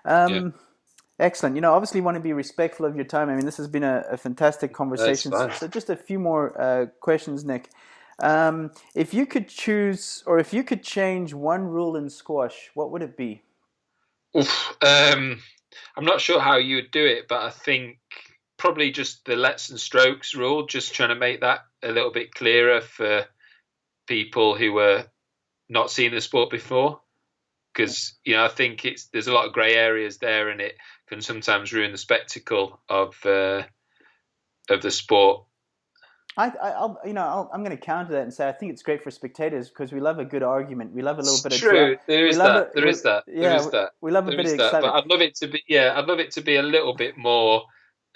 Yeah, Um, Excellent. Obviously, want to be respectful of your time. I mean, this has been a fantastic that's conversation. fine. So, just a few more questions, Nick. If you could choose, or if you could change one rule in squash, what would it be? Oof. I'm not sure how you would do it, but I think probably just the lets and strokes rule, just trying to make that a little bit clearer for people who were not seeing the sport before. Because I think there's a lot of grey areas there, and it can sometimes ruin the spectacle of the sport. I'm going to counter that and say I think it's great for spectators because we love a good argument. We love a little It's bit of true. There we is love that. it. There is that. There Yeah, is that. we love a There bit of is that. But excitement. I'd love it to be. Yeah, I'd love it to be a little bit more.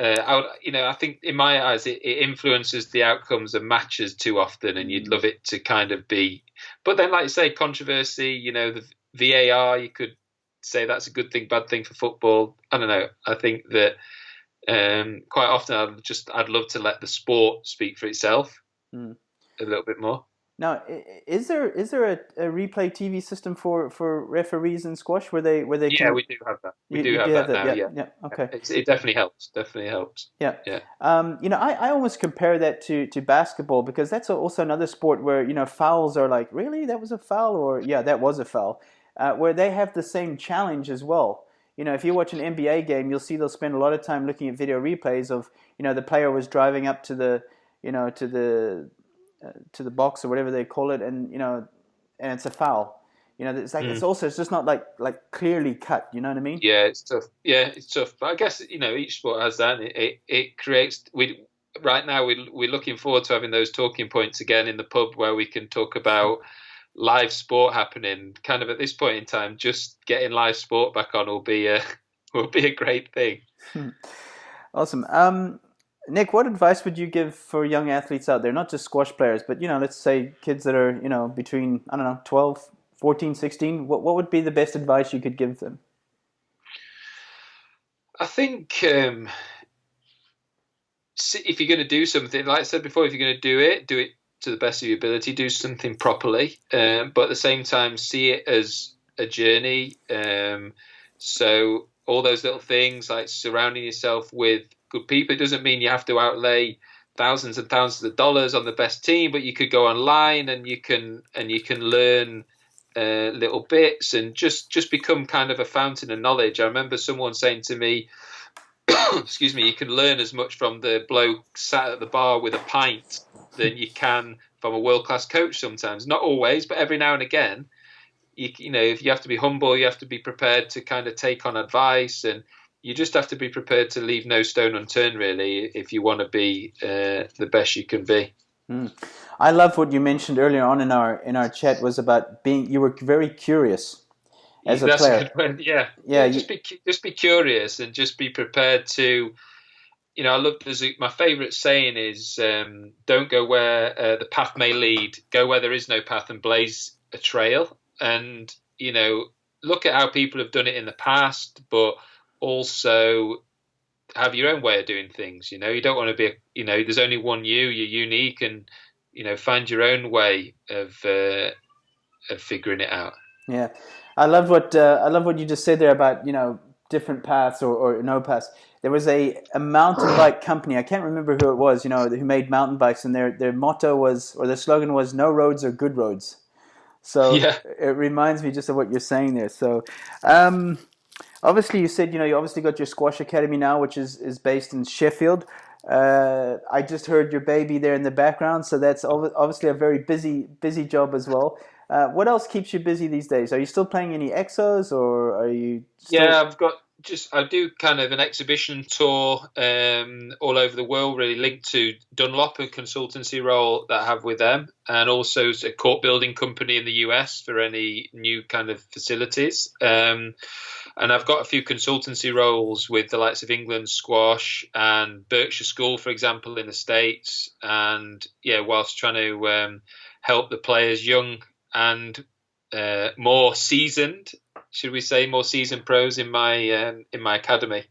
I think in my eyes it influences the outcomes of matches too often, and you'd love it to kind of be. But then, like you say, controversy. The VAR. You could say that's a good thing, bad thing for football. I don't know. I think that quite often I'd love to let the sport speak for itself Mm. a little bit more. Now, is there a replay TV system for referees in squash where they Yeah, can we do have that. We do you do have have that that? now. Yeah, Yeah, yeah. Okay. it definitely helps. Definitely helps. Yeah. Yeah. I almost compare that to basketball because that's also another sport where, fouls are like, really? That was a foul? Or, yeah, that was a foul. Where they have the same challenge as well. If you watch an NBA game, you'll see they'll spend a lot of time looking at video replays of, the player was driving up to the, to the box or whatever they call it, and it's a foul. It's like Mm. it's just not like clearly cut. You know what I mean? Yeah, it's tough. Yeah, it's tough. But I guess each sport has that. And it creates. We right now we're looking forward to having those talking points again in the pub where we can talk about live sport happening. Kind of at this point in time, just getting live sport back on will be a will be a great thing. Awesome. Nick, what advice would you give for young athletes out there, not just squash players, but, let's say kids that are, between, I don't know, 12, 14, 16. What would be the best advice you could give them? I think if you're going to do something, like I said before, if you're going to do it to the best of your ability, do something properly, but at the same time, see it as a journey. So all those little things like surrounding yourself with good people. It doesn't mean you have to outlay thousands and thousands of dollars on the best team, but you could go online and you can learn little bits and just become kind of a fountain of knowledge. I remember someone saying to me, excuse me, you can learn as much from the bloke sat at the bar with a pint than you can from a world-class coach sometimes. Not always, but every now and again. If you have to be humble, you have to be prepared to kind of take on advice, and you just have to be prepared to leave no stone unturned, really, if you want to be the best you can be. Mm. I love what you mentioned earlier on in our chat was about you were very curious as a That's a player. good one. Yeah, Yeah, just be curious and just be prepared to. I love my favourite saying is, "Don't go where the path may lead. Go where there is no path and blaze a trail." And look at how people have done it in the past, but also have your own way of doing things. You don't want to be, there's only one you. You're unique, and find your own way of figuring it out. Yeah, I love what you just said there about different paths or no paths. There was a mountain bike company. I can't remember who it was. Who made mountain bikes, and their motto was, or their slogan was, "No roads are good roads." So Yeah. it reminds me just of what you're saying there. So um, obviously you said you obviously got your squash academy now, which is based in Sheffield. I just heard your baby there in the background, so that's obviously a very busy job as well. What else keeps you busy these days? Are you still playing any exos, or are you still? Yeah, I do kind of an exhibition tour all over the world, really linked to Dunlop, a consultancy role that I have with them, and also a court building company in the US for any new kind of facilities. And I've got a few consultancy roles with the likes of England Squash and Berkshire School, for example, in the States. And yeah, whilst trying to help the players, young and more seasoned, should we say, more seasoned pros in my academy.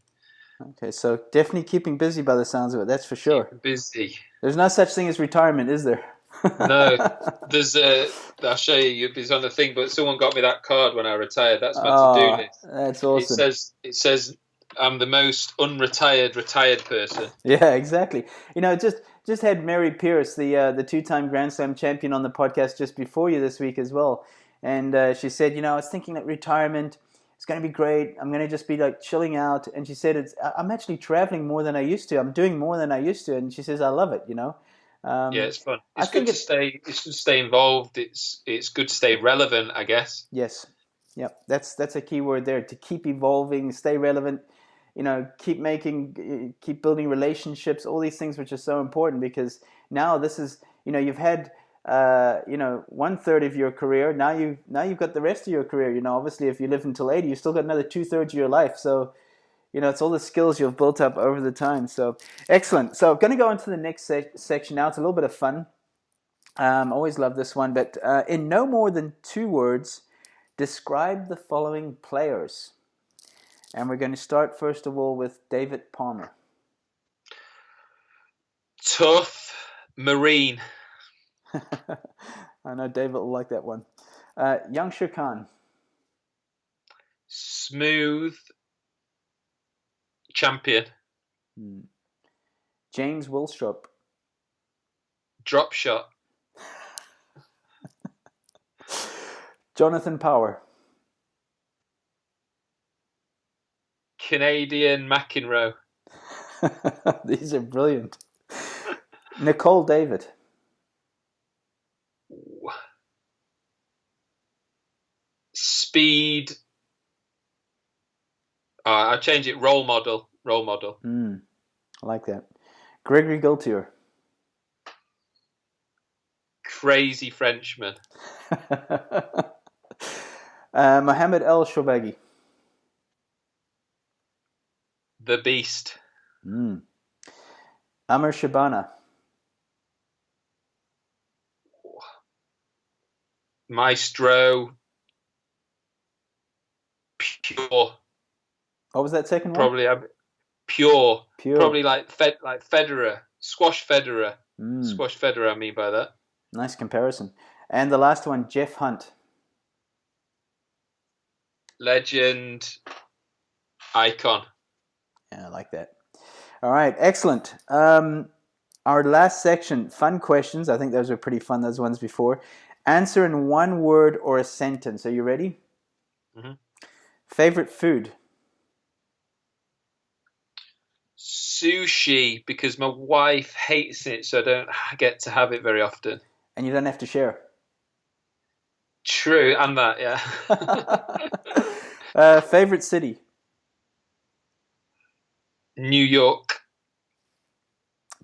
Okay, so definitely keeping busy by the sounds of it. That's for sure. Keeping busy. There's no such thing as retirement, is there? No, there's I'll show you. It's on the thing, but someone got me that card when I retired. That's my to-do list. That's awesome. It says I'm the most unretired retired person. Yeah, exactly. Just had Mary Pierce, the two-time Grand Slam champion, on the podcast just before you this week as well, and she said, I was thinking that retirement is going to be great. I'm going to just be like chilling out, and she said, I'm actually traveling more than I used to. I'm doing more than I used to, and she says, I love it. Yeah, it's fun. It's good to stay. It's good to stay involved. It's good to stay relevant, I guess. Yes, yep. That's a key word there. To keep evolving, stay relevant. Keep building relationships. All these things which are so important, because now this is you've had 1/3 of your career. Now you've got the rest of your career. Obviously, if you live until 80, you've still got another 2/3 of your life. So it's all the skills you've built up over the time. So excellent. So I'm going to go into the next section now. It's a little bit of fun. Always love this one. But in no more than 2 words, describe the following players. And we're going to start first of all with David Palmer. Tough, marine. I know David will like that one. Youngshir Khan. Smooth, champion. James Willstrop. Drop shot. Jonathan Power. Canadian McEnroe. These are brilliant. Nicole David. Speed. I'll change it. Role model. I like that. Gregory Gultier. Crazy Frenchman. Mohamed El Shobagi. The Beast. Amr Shabana. Maestro. Pure. What was that second one? Probably pure. Probably like Federer. Squash Federer. Squash Federer, I mean by that. Nice comparison. And the last one, Jeff Hunt. Legend. Icon. Yeah, I like that. All right, excellent. Our last section, fun questions. I think those were pretty fun, those ones before. Answer in 1 word or a sentence. Are you ready? Mm-hmm. Favorite food? Sushi, because my wife hates it, so I don't get to have it very often. And you don't have to share. True, and that, yeah. Favorite city? New York.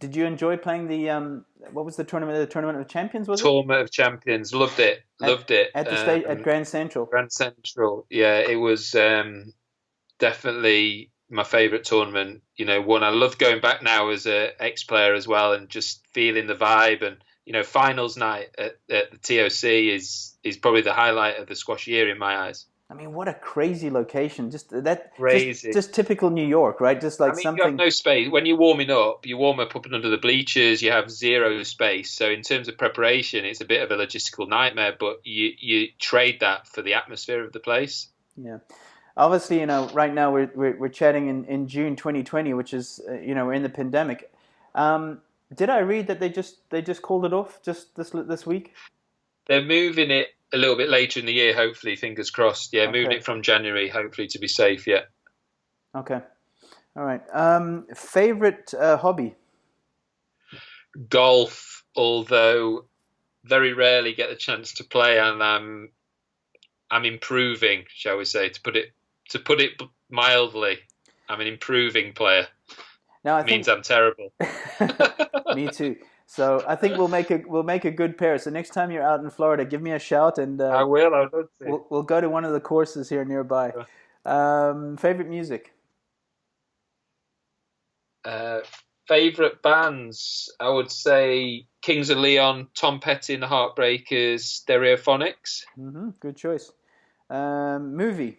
Did you enjoy playing the what was the tournament? The Tournament of Champions, was it? Tournament of Champions. Loved it. Loved it. At the stage at Grand Central. Grand Central. Yeah, it was definitely my favourite tournament. One I love going back now as an ex-player as well, and just feeling the vibe. And finals night at the TOC is probably the highlight of the squash year in my eyes. I mean, what a crazy location! Just that, Crazy. just typical New York, right? Just I like mean, you have something. no space. When you're warming up, you warm up under the bleachers, you have zero space. So in terms of preparation, it's a bit of a logistical nightmare, but you trade that for the atmosphere of the place. Yeah. Obviously, right now we're chatting in June 2020, which is we're in the pandemic. Um, did I read that they just called it off just this week? They're moving it a little bit later in the year, hopefully, fingers crossed. Yeah, moving Okay. it from January, hopefully to be safe, yeah. Okay. All right. Favorite hobby? Golf, although very rarely get the chance to play, and I'm improving, shall we say, to put it mildly. I'm an improving player. Now I It means think I'm terrible. me too. So I think we'll make a good pair. So next time you're out in Florida, give me a shout, and I will. I'd love to. we'll go to one of the courses here nearby. Favorite music? Uh, Favorite bands, I would say Kings of Leon, Tom Petty and the Heartbreakers, Stereophonics. Good choice. Movie?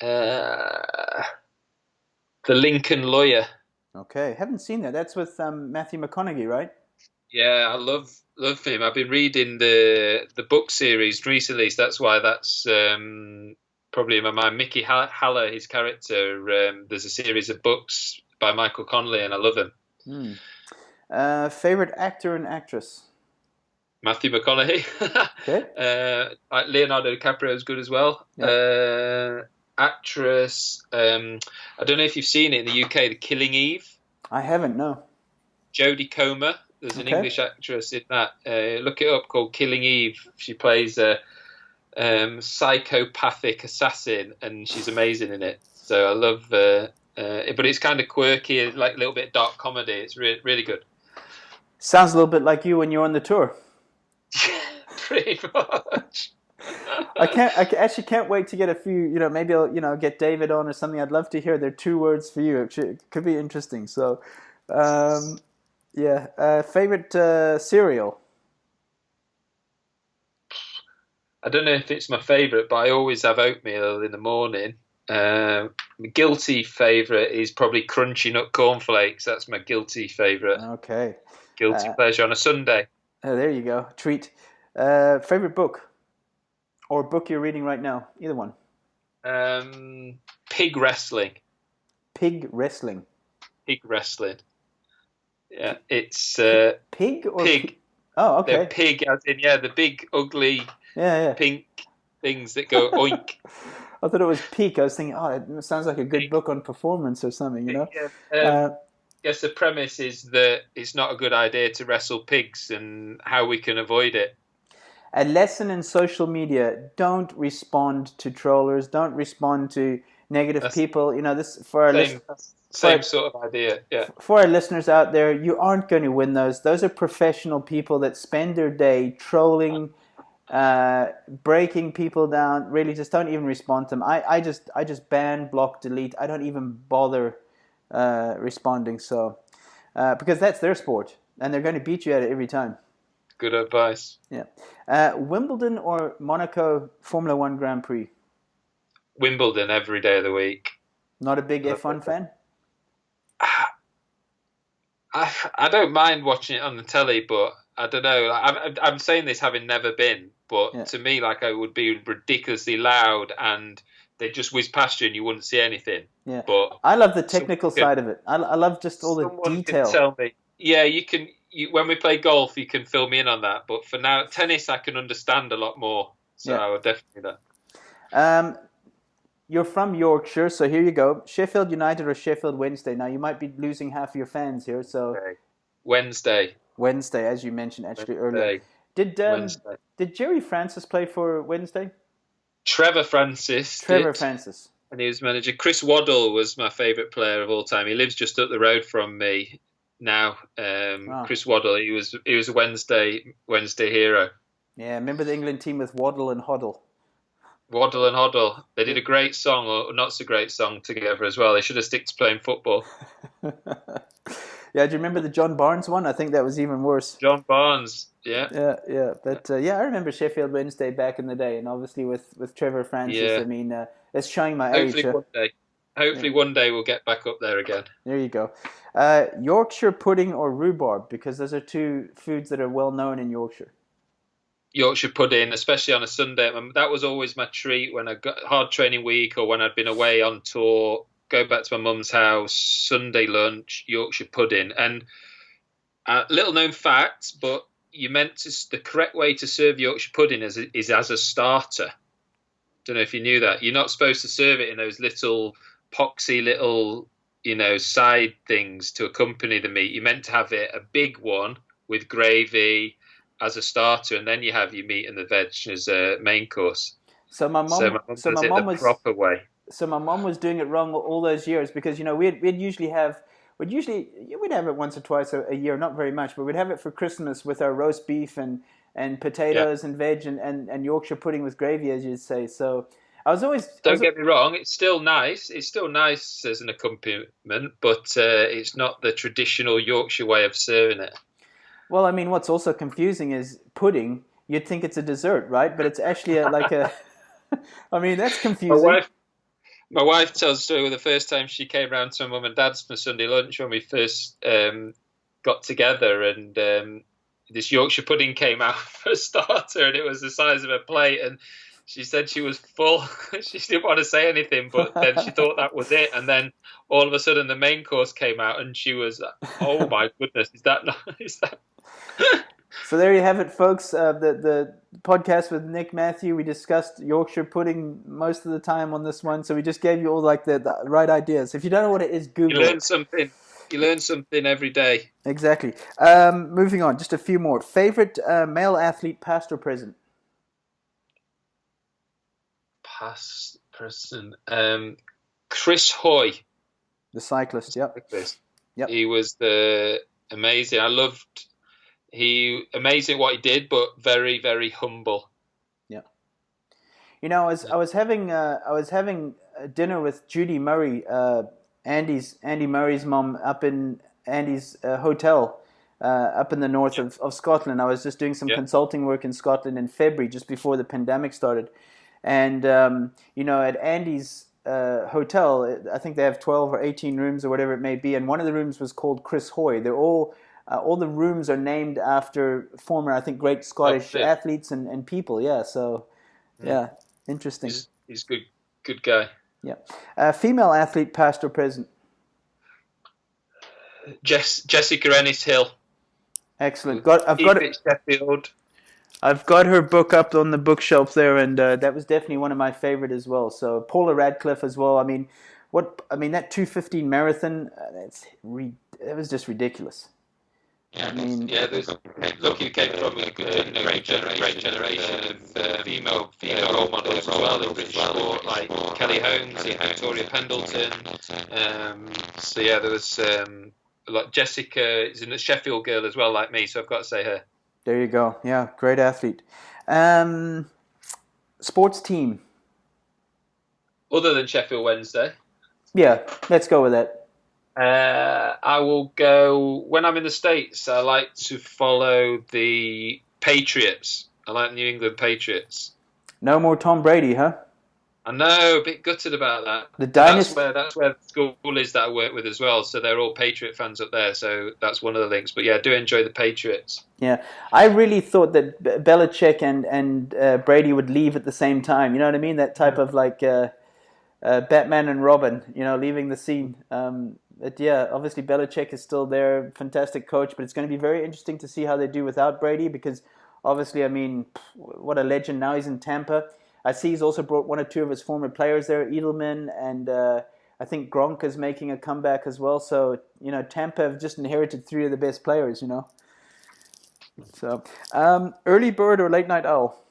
Uh, The Lincoln Lawyer. Okay, haven't seen that. That's with Matthew McConaughey, right? Yeah, I love him. I've been reading the book series recently, so that's why that's probably in my mind. Mickey Haller, his character. There's a series of books by Michael Connelly, and I love him. Hmm. Favorite actor and actress? Matthew McConaughey. Okay. Leonardo DiCaprio is good as well. Yeah. Actress. I don't know if you've seen it in the UK, The Killing Eve. I haven't. No. Jodie Comer. There's an Okay. English actress in that. Look it up, called Killing Eve. She plays a psychopathic assassin, and she's amazing in it. So I love. But it's kind of quirky, like a little bit dark comedy. It's really good. Sounds a little bit like you when you're on the tour. Pretty much. Actually can't wait to get a few. Maybe I'll get David on or something. I'd love to hear their 2 words for you. It could be interesting. So, yeah. Favorite cereal? I don't know if it's my favourite, but I always have oatmeal in the morning. My guilty favourite is probably Crunchy Nut Cornflakes. That's my guilty favourite. Okay. Guilty pleasure on a Sunday. There you go. Treat. Favorite book or book you're reading right now? Either one. Pig wrestling. Pig wrestling. Pig wrestling. Yeah, it's Pig or pig. Oh, okay. They're pig, as in the big ugly Yeah. pink things that go oink. I thought it was peak. I was thinking, oh, it sounds like a good book on performance or something, Yeah. Yes, the premise is that it's not a good idea to wrestle pigs and how we can avoid it. A lesson in social media: don't respond to trollers. Don't respond to negative people. This for our same sort of idea. Yeah. For our listeners out there, you aren't going to win those. Those are professional people that spend their day trolling, breaking people down. Really, just don't even respond to them. I just ban, block, delete. I don't even bother responding. So because that's their sport, and they're going to beat you at it every time. Good advice. Yeah. Wimbledon or Monaco Formula One Grand Prix? Wimbledon every day of the week. Not a big F1 fan? I don't mind watching it on the telly, but I don't know. I'm saying this having never been, but to me, it would be ridiculously loud, and they'd just whiz past you, and you wouldn't see anything. Yeah. But I love the technical side of it. I love just all the detail. Can tell me. Yeah, you can. When we play golf, you can fill me in on that. But for now, tennis, I can understand a lot more. So I would definitely do that. You're from Yorkshire, so here you go. Sheffield United or Sheffield Wednesday? Now, you might be losing half your fans here, so... Okay. Wednesday, as you mentioned actually earlier. Did Jerry Francis play for Wednesday? Trevor Francis. And he was manager. Chris Waddle was my favourite player of all time. He lives just up the road from me now. Chris Waddle, he was a Wednesday hero. Yeah, remember the England team with Waddle and Hoddle? Waddle and Hoddle. They did a great song, or not so great song together as well. They should have stick to playing football. Yeah, do you remember the John Barnes one? I think that was even worse. John Barnes, yeah, Yeah. But yeah, I remember Sheffield Wednesday back in the day, and obviously with Trevor Francis. I yeah. mean, it's showing my age. Hopefully one day, Yeah, hopefully one day we'll get back up there again. there you go. Yorkshire pudding or rhubarb, because those are two foods that are well known in Yorkshire. Yorkshire pudding, especially on a Sunday. That was always my treat when I got hard training week or when I'd been away on tour. Go back to my mum's house, Sunday lunch, Yorkshire pudding. And little known fact, but the correct way to serve Yorkshire pudding is as a starter. Don't know if you knew that. You're not supposed to serve it in those little poxy little, side things to accompany the meat. You're meant to have it a big one with gravy as a starter, and then you have your meat and the veg as a main course. So my mom, Does it the proper way. So my mom was doing it wrong all those years, because we'd have it once or twice a year, not very much, but we'd have it for Christmas with our roast beef and potatoes and veg and Yorkshire pudding with gravy, as you'd say. So Don't get me wrong, it's still nice. It's still nice as an accompaniment, but it's not the traditional Yorkshire way of serving it. Well, I mean, what's also confusing is pudding. You'd think it's a dessert, right? But it's actually I mean, that's confusing. My wife tells the story of the first time she came round to my mum and dad's for Sunday lunch when we first got together, and this Yorkshire pudding came out for a starter, and it was the size of a plate, and she said she was full. She didn't want to say anything, but then she thought that was it, and then all of a sudden the main course came out, and she was, oh my goodness, is that? So there you have it, folks. The podcast with Nick Matthew. We discussed Yorkshire pudding most of the time on this one, so we just gave you all the right ideas. If you don't know what it is, Google it. You learn something. You learn something every day. Exactly. Moving on, just a few more. Favorite male athlete, past or present? Past, present. Chris Hoy. The cyclist, yep. Yep. He was amazing. I loved... amazing what he did, but very, very humble. Yeah. I was having dinner with Judy Murray, Andy Murray's mom, up in Andy's hotel up in the north of Scotland. I was just doing some consulting work in Scotland in February, just before the pandemic started, and at Andy's hotel, I think they have 12 or 18 rooms or whatever it may be, and one of the rooms was called Chris Hoy. They're all the rooms are named after former, I think, great Scottish athletes and people. Yeah, so interesting. He's good guy. Yeah, female athlete, past or present? Jessica Ennis-Hill. Excellent. I've got her book up on the bookshelf there, and that was definitely one of my favorite as well. So Paula Radcliffe as well. I mean, that 2:15 marathon, it was just ridiculous. Yeah, look, you came from a great generation of female role models as well in British sport, like Kelly Holmes and Victoria Pendleton. There was like Jessica is a Sheffield girl as well, like me. So I've got to say her. There you go. Yeah, great athlete. Sports team. Other than Sheffield Wednesday. Yeah, let's go with that. I will go, when I'm in the States, I like to follow the Patriots. I like New England Patriots. No more Tom Brady, huh? I know, a bit gutted about that. The dynasty. That's where the school is that I work with as well. So they're all Patriot fans up there. So that's one of the links. But yeah, I do enjoy the Patriots. Yeah, I really thought that Belichick and Brady would leave at the same time. You know what I mean? That type of like Batman and Robin, leaving the scene. But yeah, obviously Belichick is still there, fantastic coach. But it's going to be very interesting to see how they do without Brady, because obviously, I mean, what a legend. Now he's in Tampa. I see he's also brought one or two of his former players there, Edelman, and I think Gronk is making a comeback as well. So, Tampa have just inherited three of the best players, So, early bird or late night owl?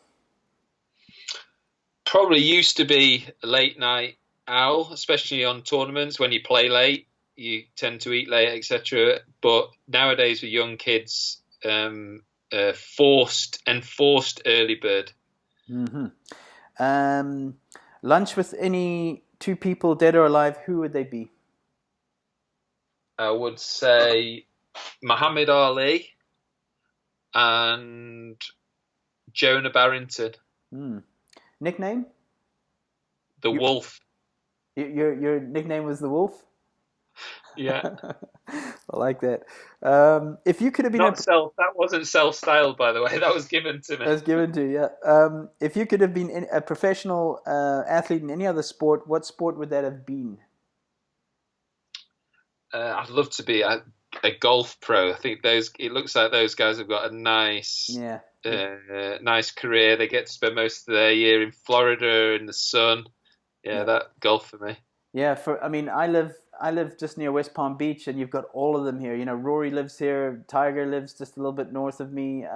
Probably used to be a late night owl, especially on tournaments. When you play late, you tend to eat late, etc. But nowadays with young kids, enforced early bird. Mm-hmm. Lunch with any two people, dead or alive, who would they be? I would say Muhammad Ali and Jonah Barrington. Nickname? The Wolf. Your nickname was the Wolf? Yeah. I like that. If you could have been That wasn't self-styled, by the way. That was given to me. that was given to you, yeah. If you could have been a professional athlete in any other sport, what sport would that have been? I'd love to be a golf pro. I think it looks like those guys have got a nice career. They get to spend most of their year in Florida in the sun. Yeah, that golf for me. Yeah, I live just near West Palm Beach, and you've got all of them here. You know, Rory lives here, Tiger lives just a little bit north of me.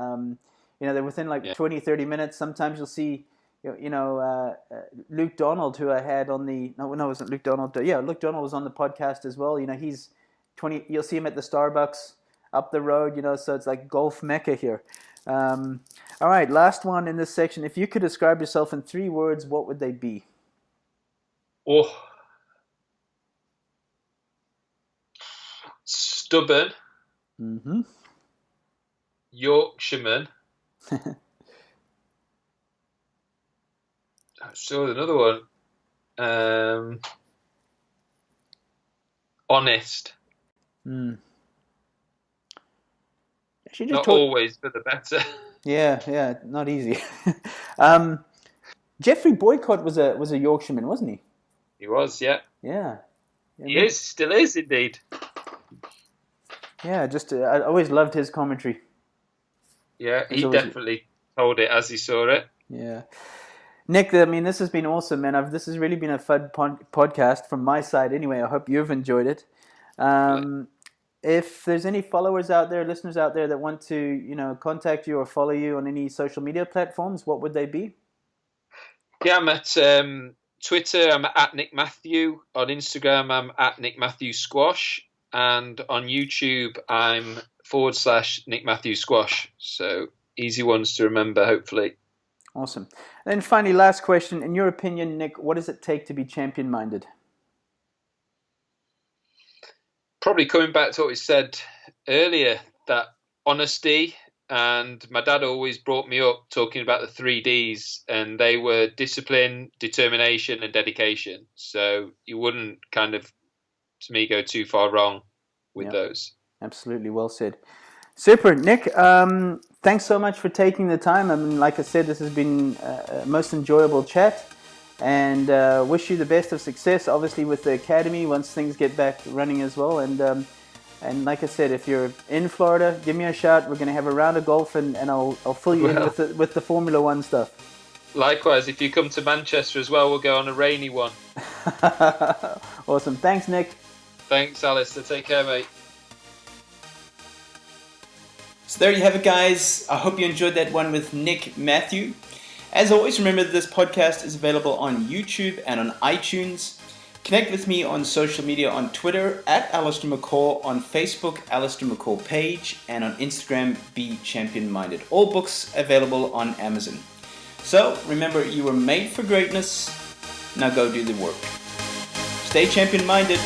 They're within 20, 30 minutes. Sometimes you'll see, Luke Donald, who I had on the no, it wasn't Luke Donald. Yeah, Luke Donald was on the podcast as well. You know, he's 20. You'll see him at the Starbucks up the road. You know, so it's like golf mecca here. All right, last one in this section. If you could describe yourself in 3 words, what would they be? Oh, stubborn. Mm-hmm. Yorkshireman. So another one. Honest. Not always for the better. Yeah, not easy. Jeffrey Boycott was a Yorkshireman, wasn't he? He was, yeah. Yeah. He still is indeed. Yeah, I always loved his commentary. Yeah, he definitely told it as he saw it. Yeah. Nick, this has been awesome, man. This has really been a fun podcast from my side anyway. I hope you've enjoyed it. If there's any followers out there, listeners out there that want to, contact you or follow you on any social media platforms, what would they be? Yeah, I'm at Twitter, I'm at Nick Matthew. On Instagram, I'm at Nick Matthew Squash. And on YouTube, I'm /Nick Matthew Squash. So easy ones to remember, hopefully. Awesome. And then finally, last question. In your opinion, Nick, what does it take to be champion-minded? Probably coming back to what we said earlier, that honesty. And my dad always brought me up talking about the 3 Ds, and they were discipline, determination, and dedication. So you wouldn't to me, go too far wrong with those. Absolutely, well said. Super, Nick. Thanks so much for taking the time. Like I said, this has been a most enjoyable chat, and wish you the best of success, obviously, with the academy once things get back running as well. And like I said, if you're in Florida, give me a shout. We're going to have a round of golf, and I'll fill you in with the Formula One stuff. Likewise, if you come to Manchester as well, we'll go on a rainy one. Awesome. Thanks, Nick. Thanks, Allistair. Take care, mate. So there you have it, guys. I hope you enjoyed that one with Nick Matthew. As always, remember that this podcast is available on YouTube and on iTunes. Connect with me on social media on Twitter at Allistair McCaw, on Facebook, Allistair McCaw page, and on Instagram, Be Champion Minded. All books available on Amazon. So remember, you were made for greatness. Now go do the work. Stay champion minded.